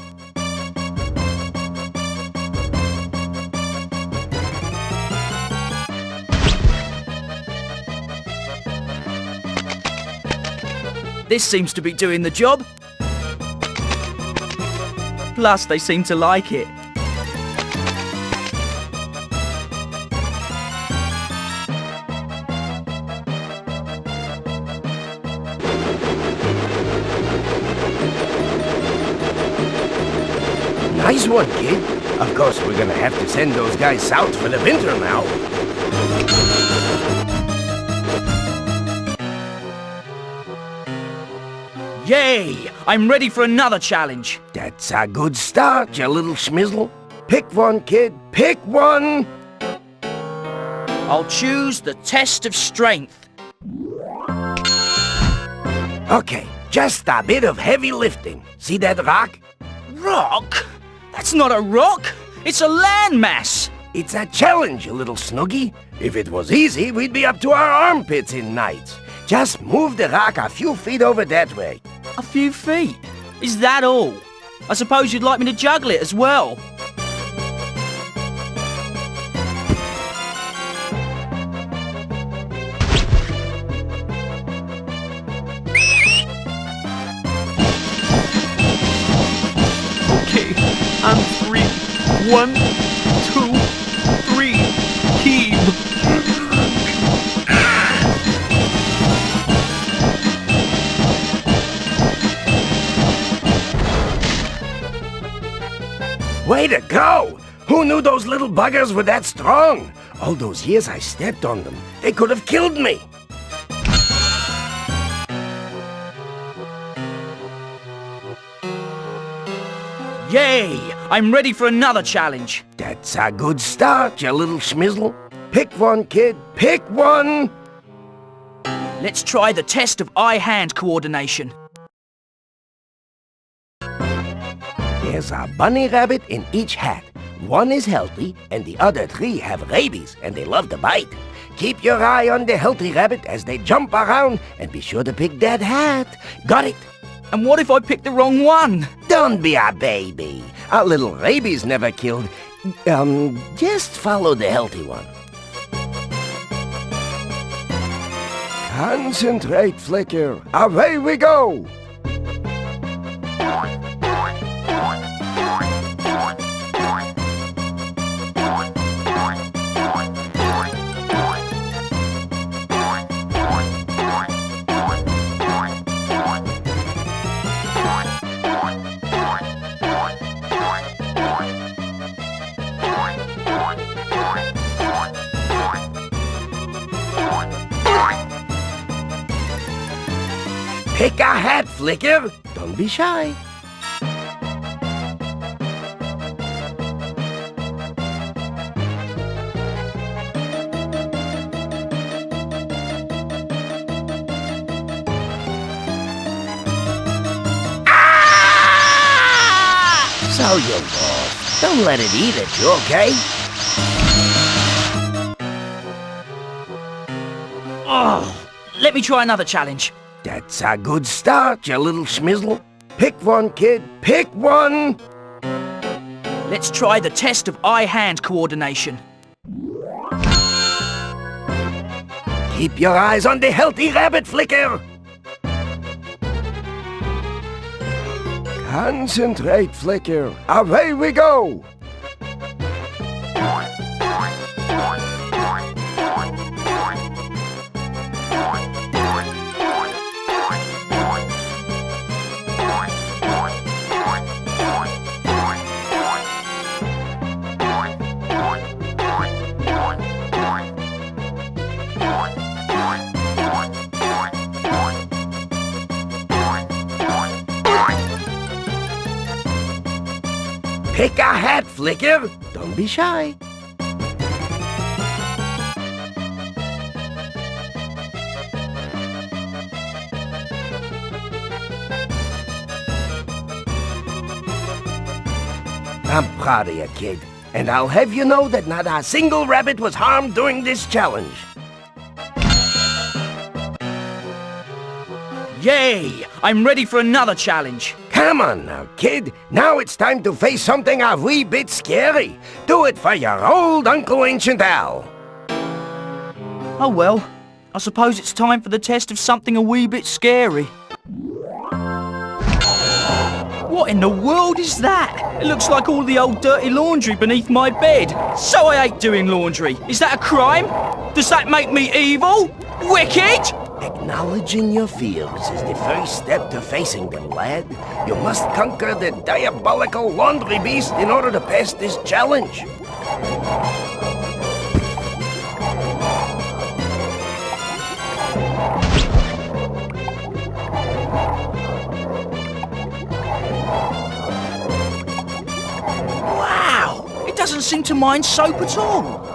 This seems to be doing the job. Plus, they seem to like it. Nice one, kid. Of course, we're gonna have to send those guys south for the winter now. Yay! I'm ready for another challenge. That's a good start, you little schmizzle. Pick one, kid. Pick one! I'll choose the test of strength. Okay, just a bit of heavy lifting. See that rock? Rock? That's not a rock. It's a landmass. It's a challenge, you little snoogie. If it was easy, we'd be up to our armpits in nights. Just move the rock a few feet over that way. A few feet? Is that all? I suppose you'd like me to juggle it as well. Okay, on 3. 1, 2, 3, heave. Way to go! Who knew those little buggers were that strong? All those years I stepped on them. They could have killed me. Yay! I'm ready for another challenge. That's a good start, you little schmizzle. Pick one, kid. Pick one! Let's try the test of eye-hand coordination. There's a bunny rabbit in each hat. One is healthy, and the other 3 have rabies, and they love to bite. Keep your eye on the healthy rabbit as they jump around, and be sure to pick that hat. Got it? And what if I pick the wrong one? Don't be a baby. Our little rabies never killed. Just follow the healthy one. Concentrate, Flicker. Away we go! Pick a hat, Flicker. Don't be shy. So you lost. Don't let it eat at you, okay? Oh, let me try another challenge. That's a good start, you little schmizzle. Pick one, kid. Pick one! Let's try the test of eye-hand coordination. Keep your eyes on the healthy rabbit, Flicker. Concentrate, Flicker. Away we go! Pick a hat, Flicker. Don't be shy. I'm proud of you, kid. And I'll have you know that not a single rabbit was harmed during this challenge. Yay! I'm ready for another challenge. Come on now, kid. Now it's time to face something a wee bit scary. Do it for your old Uncle Ancient Al. Oh well, I suppose it's time for the test of something a wee bit scary. What in the world is that? It looks like all the old dirty laundry beneath my bed. So I hate doing laundry. Is that a crime? Does that make me evil? Wicked? Acknowledging your fears is the first step to facing them, lad. You must conquer the diabolical laundry beast in order to pass this challenge. seem to mind soap at all.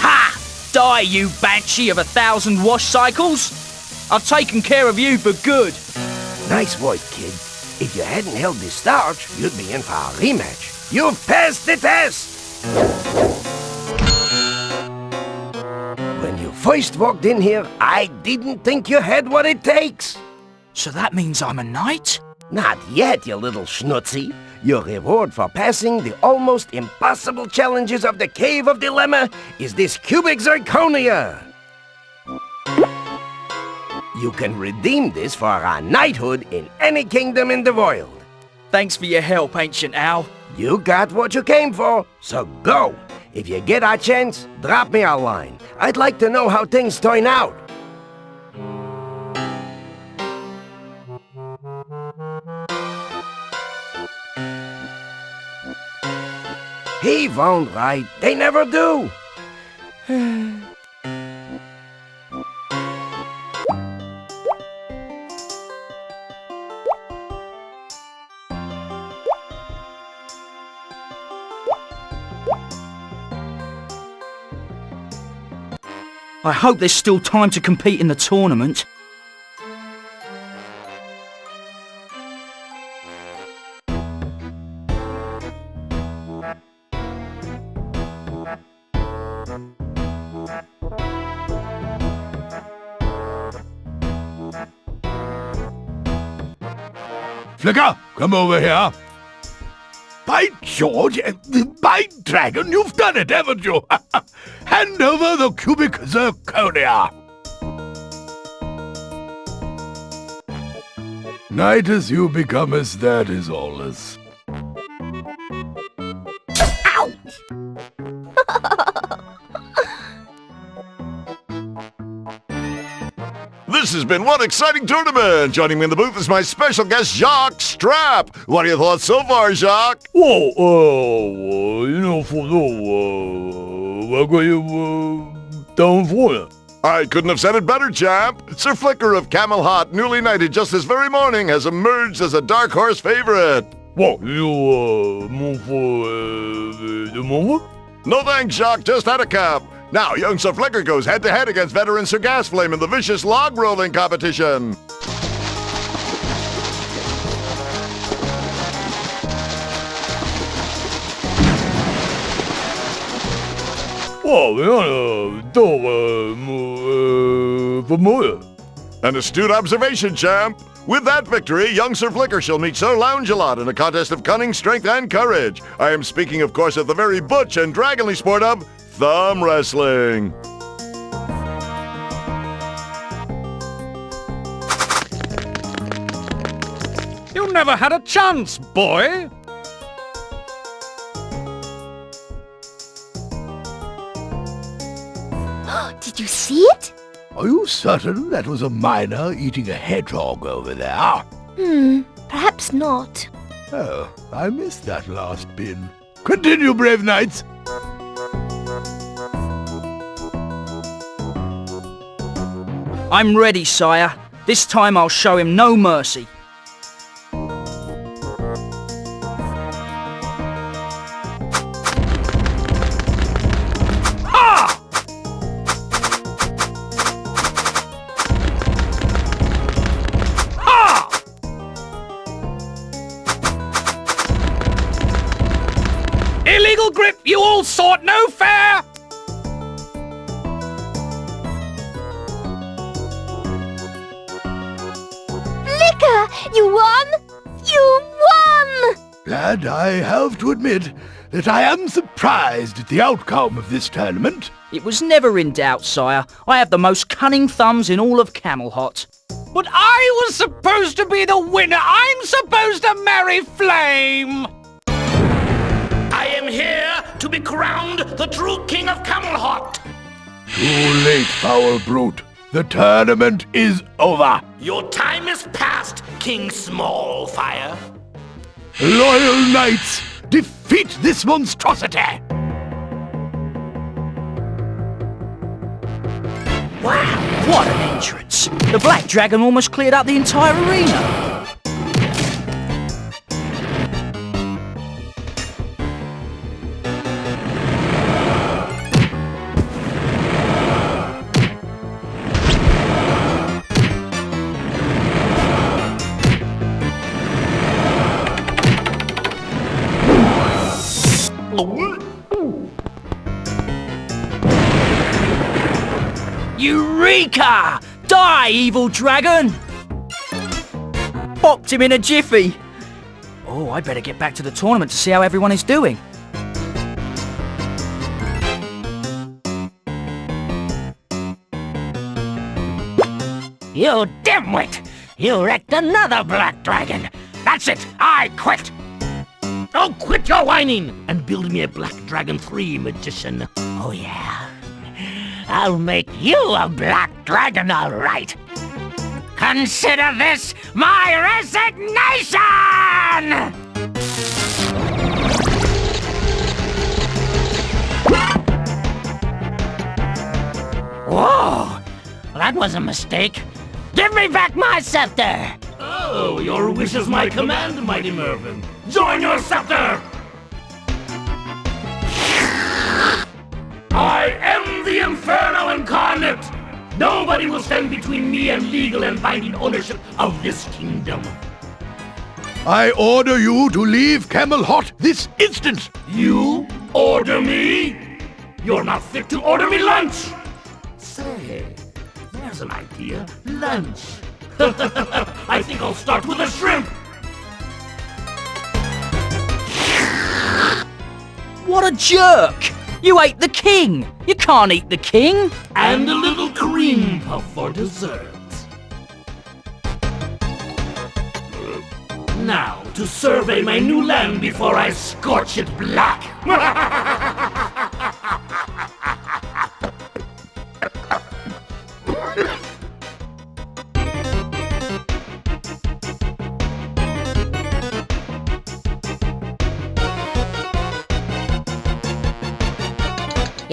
Ha! Die, you banshee of 1,000 wash cycles! I've taken care of you for good. Nice work, kid. If you hadn't held this starch, you'd be in for a rematch. You've passed the test! When you first walked in here, I didn't think you had what it takes. So that means I'm a knight? Not yet, you little schnutzy. Your reward for passing the almost impossible challenges of the Cave of Dilemma is this cubic zirconia. You can redeem this for a knighthood in any kingdom in the world. Thanks for your help, Ancient Owl. You got what you came for, so go. If you get a chance, drop me a line. I'd like to know how things turn out. He won't write. They never do. I hope there's still time to compete in the tournament. Flicker, come over here. By George, by Dragon, you've done it, haven't you? Hand over the cubic zirconia. Knight as you become as that is allus. This has been one exciting tournament. Joining me in the booth is my special guest, Jacques Strap. What are your thoughts so far, Jacques? Well, what are you down for? I couldn't have said it better, champ. Sir Flicker of Camel Hot, newly knighted just this very morning, has emerged as a dark horse favorite. What, you move for the moment? No thanks, Jacques, just had a cap. Now, young Sir Flicker goes head-to-head against veteran Sir Gasflame in the vicious log-rolling competition. An astute observation, champ. With that victory, young Sir Flicker shall meet Sir Lounge-a-Lot in a contest of cunning, strength, and courage. I am speaking, of course, of the very butch and dragonly sport of thumb wrestling. You never had a chance, boy. Did you see it? Are you certain that was a miner eating a hedgehog over there? Perhaps not. Oh, I missed that last bin. Continue, brave knights. I'm ready, sire. This time I'll show him no mercy. Ha! Ha! Illegal grip, you all sort, no fair! You won! You won! And I have to admit that I am surprised at the outcome of this tournament. It was never in doubt, sire. I have the most cunning thumbs in all of Camelhot. But I was supposed to be the winner! I'm supposed to marry Flame! I am here to be crowned the true king of Camelhot. Too late, foul brute. The tournament is over. Your time is past, King Smallfire. Loyal knights, defeat this monstrosity! Wow, what an entrance! The Black Dragon almost cleared out the entire arena. Eureka! Die, evil dragon! Popped him in a jiffy. Oh, I better get back to the tournament to see how everyone is doing. You dimwit! You wrecked another Black Dragon! That's it! I quit! Oh, quit your whining and build me a Black Dragon 3, magician. Oh, yeah. I'll make you a Black Dragon, all right. Consider this my resignation! Whoa! That was a mistake. Give me back my scepter! Oh, your wish is my command, mighty Mervyn. Join your scepter! I am the Inferno Incarnate! Nobody will stand between me and legal and binding ownership of this kingdom. I order you to leave Camelot this instant! You order me? You're not fit to order me lunch! Say, there's an idea. Lunch. I think I'll start with a shrimp! What a jerk! You ate the king! You can't eat the king! And a little cream puff for dessert. Now, to survey my new land before I scorch it black!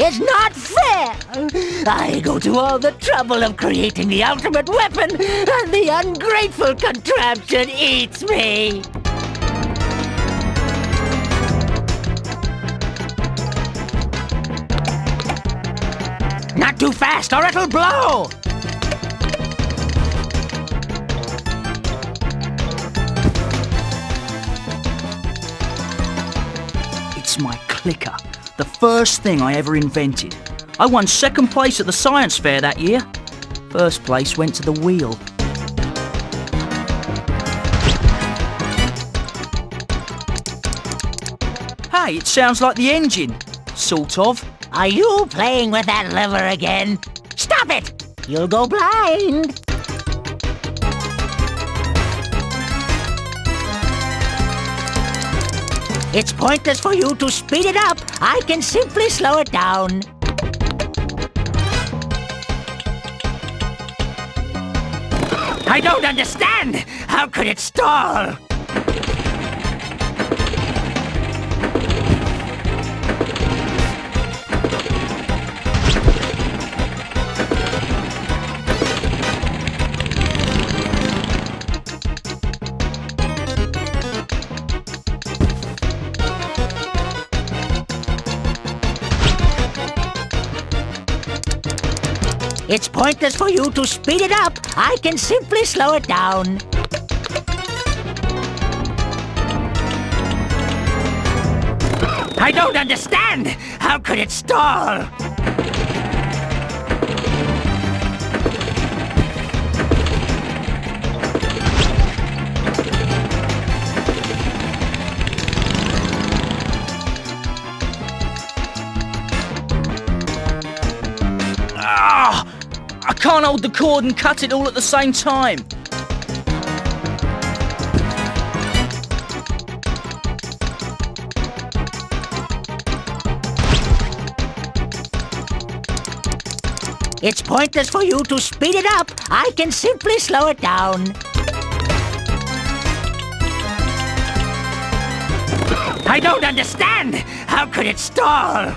It's not fair! I go to all the trouble of creating the ultimate weapon, and the ungrateful contraption eats me! Not too fast, or it'll blow! It's my clicker. The first thing I ever invented. I won second place at the science fair that year. First place went to the wheel. Hey, it sounds like the engine. Sort of. Are you playing with that lever again? Stop it! You'll go blind! It's pointless for you to speed it up. I can simply slow it down. I don't understand. How could it stall? It's pointless for you to speed it up. I can simply slow it down. I don't understand. How could it stall? I can't hold the cord and cut it all at the same time. It's pointless for you to speed it up. I can simply slow it down. I don't understand. How could it stall?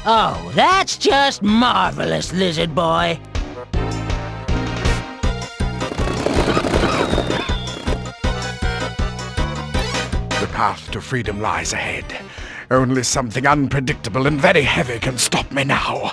Oh, that's just marvelous, lizard boy. The path to freedom lies ahead. Only something unpredictable and very heavy can stop me now.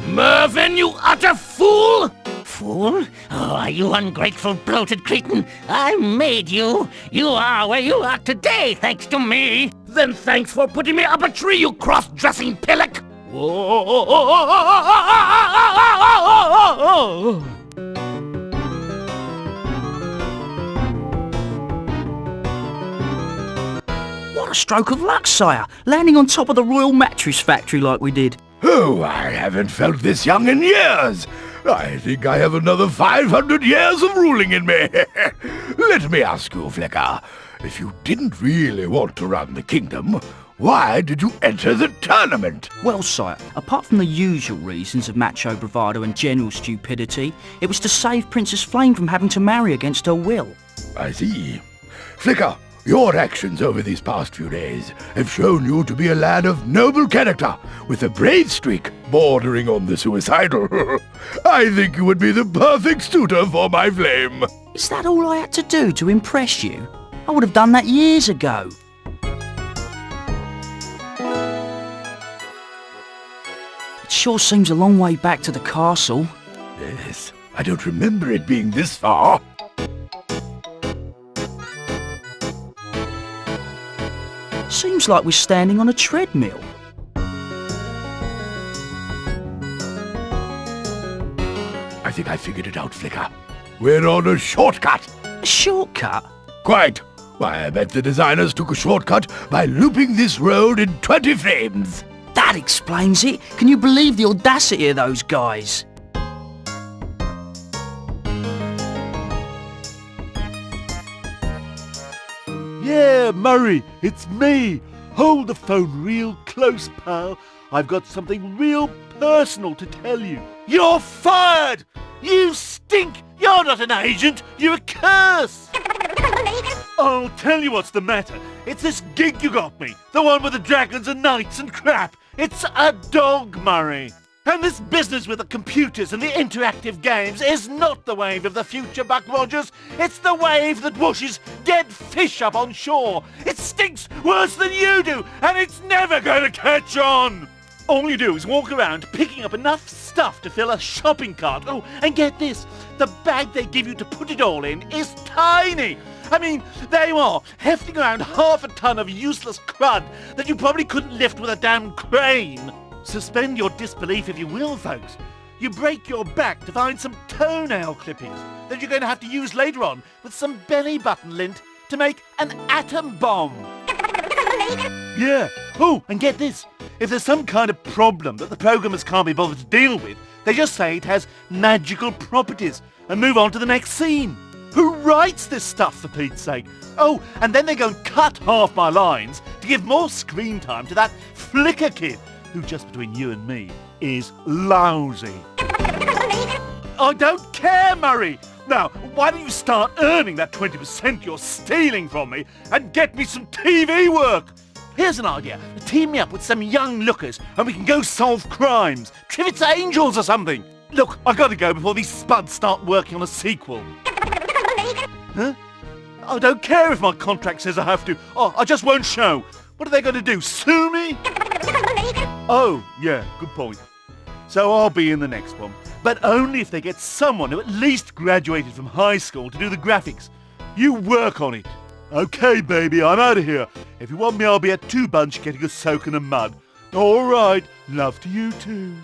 Mervyn, you utter fool! Fool? Oh, you ungrateful, bloated cretin! I made you! You are where you are today, thanks to me! Then thanks for putting me up a tree, you cross-dressing pillock! What a stroke of luck, sire! Landing on top of the Royal Mattress Factory like we did. Oh, I haven't felt this young in years. I think I have another 500 years of ruling in me. Let me ask you, Flicker, if you didn't really want to run the kingdom, why did you enter the tournament? Well, sire, apart from the usual reasons of macho bravado and general stupidity, it was to save Princess Flame from having to marry against her will. I see. Flicker, your actions over these past few days have shown you to be a lad of noble character, with a brave streak bordering on the suicidal. I think you would be the perfect suitor for my Flame. Is that all I had to do to impress you? I would have done that years ago. It sure seems a long way back to the castle. Yes, I don't remember it being this far. Seems like we're standing on a treadmill. I think I figured it out, Flicker. We're on a shortcut. A shortcut? Quite. Why, I bet the designers took a shortcut by looping this road in 20 frames. That explains it. Can you believe the audacity of those guys? Yeah, Murray, it's me. Hold the phone real close, pal. I've got something real personal to tell you. You're fired! You stink! You're not an agent, you're a curse! I'll tell you what's the matter. It's this gig you got me. The one with the dragons and knights and crap. It's a dog, Murray. And this business with the computers and the interactive games is not the wave of the future, Buck Rogers. It's the wave that washes dead fish up on shore. It stinks worse than you do, and it's never going to catch on. All you do is walk around picking up enough stuff to fill a shopping cart. Oh, and get this, the bag they give you to put it all in is tiny. I mean, there you are, hefting around half a ton of useless crud that you probably couldn't lift with a damn crane. Suspend your disbelief if you will, folks. You break your back to find some toenail clippings that you're going to have to use later on with some belly button lint to make an atom bomb. Yeah. Oh, and get this. If there's some kind of problem that the programmers can't be bothered to deal with, they just say it has magical properties and move on to the next scene. Who writes this stuff, for Pete's sake? Oh, and then they go and cut half my lines to give more screen time to that Flicker kid, who, just between you and me, is lousy. I don't care, Murray! Now, why don't you start earning that 20% you're stealing from me and get me some TV work? Here's an idea. Team me up with some young lookers and we can go solve crimes. Trivets Angels or something. Look, I've got to go before these spuds start working on a sequel. Huh? I don't care if my contract says I have to. Oh, I just won't show. What are they going to do, sue me? Oh, yeah, good point. So I'll be in the next one. But only if they get someone who at least graduated from high school to do the graphics. You work on it. Okay, baby, I'm out of here. If you want me, I'll be at 2 Bunch getting a soak in the mud. All right, love to you too.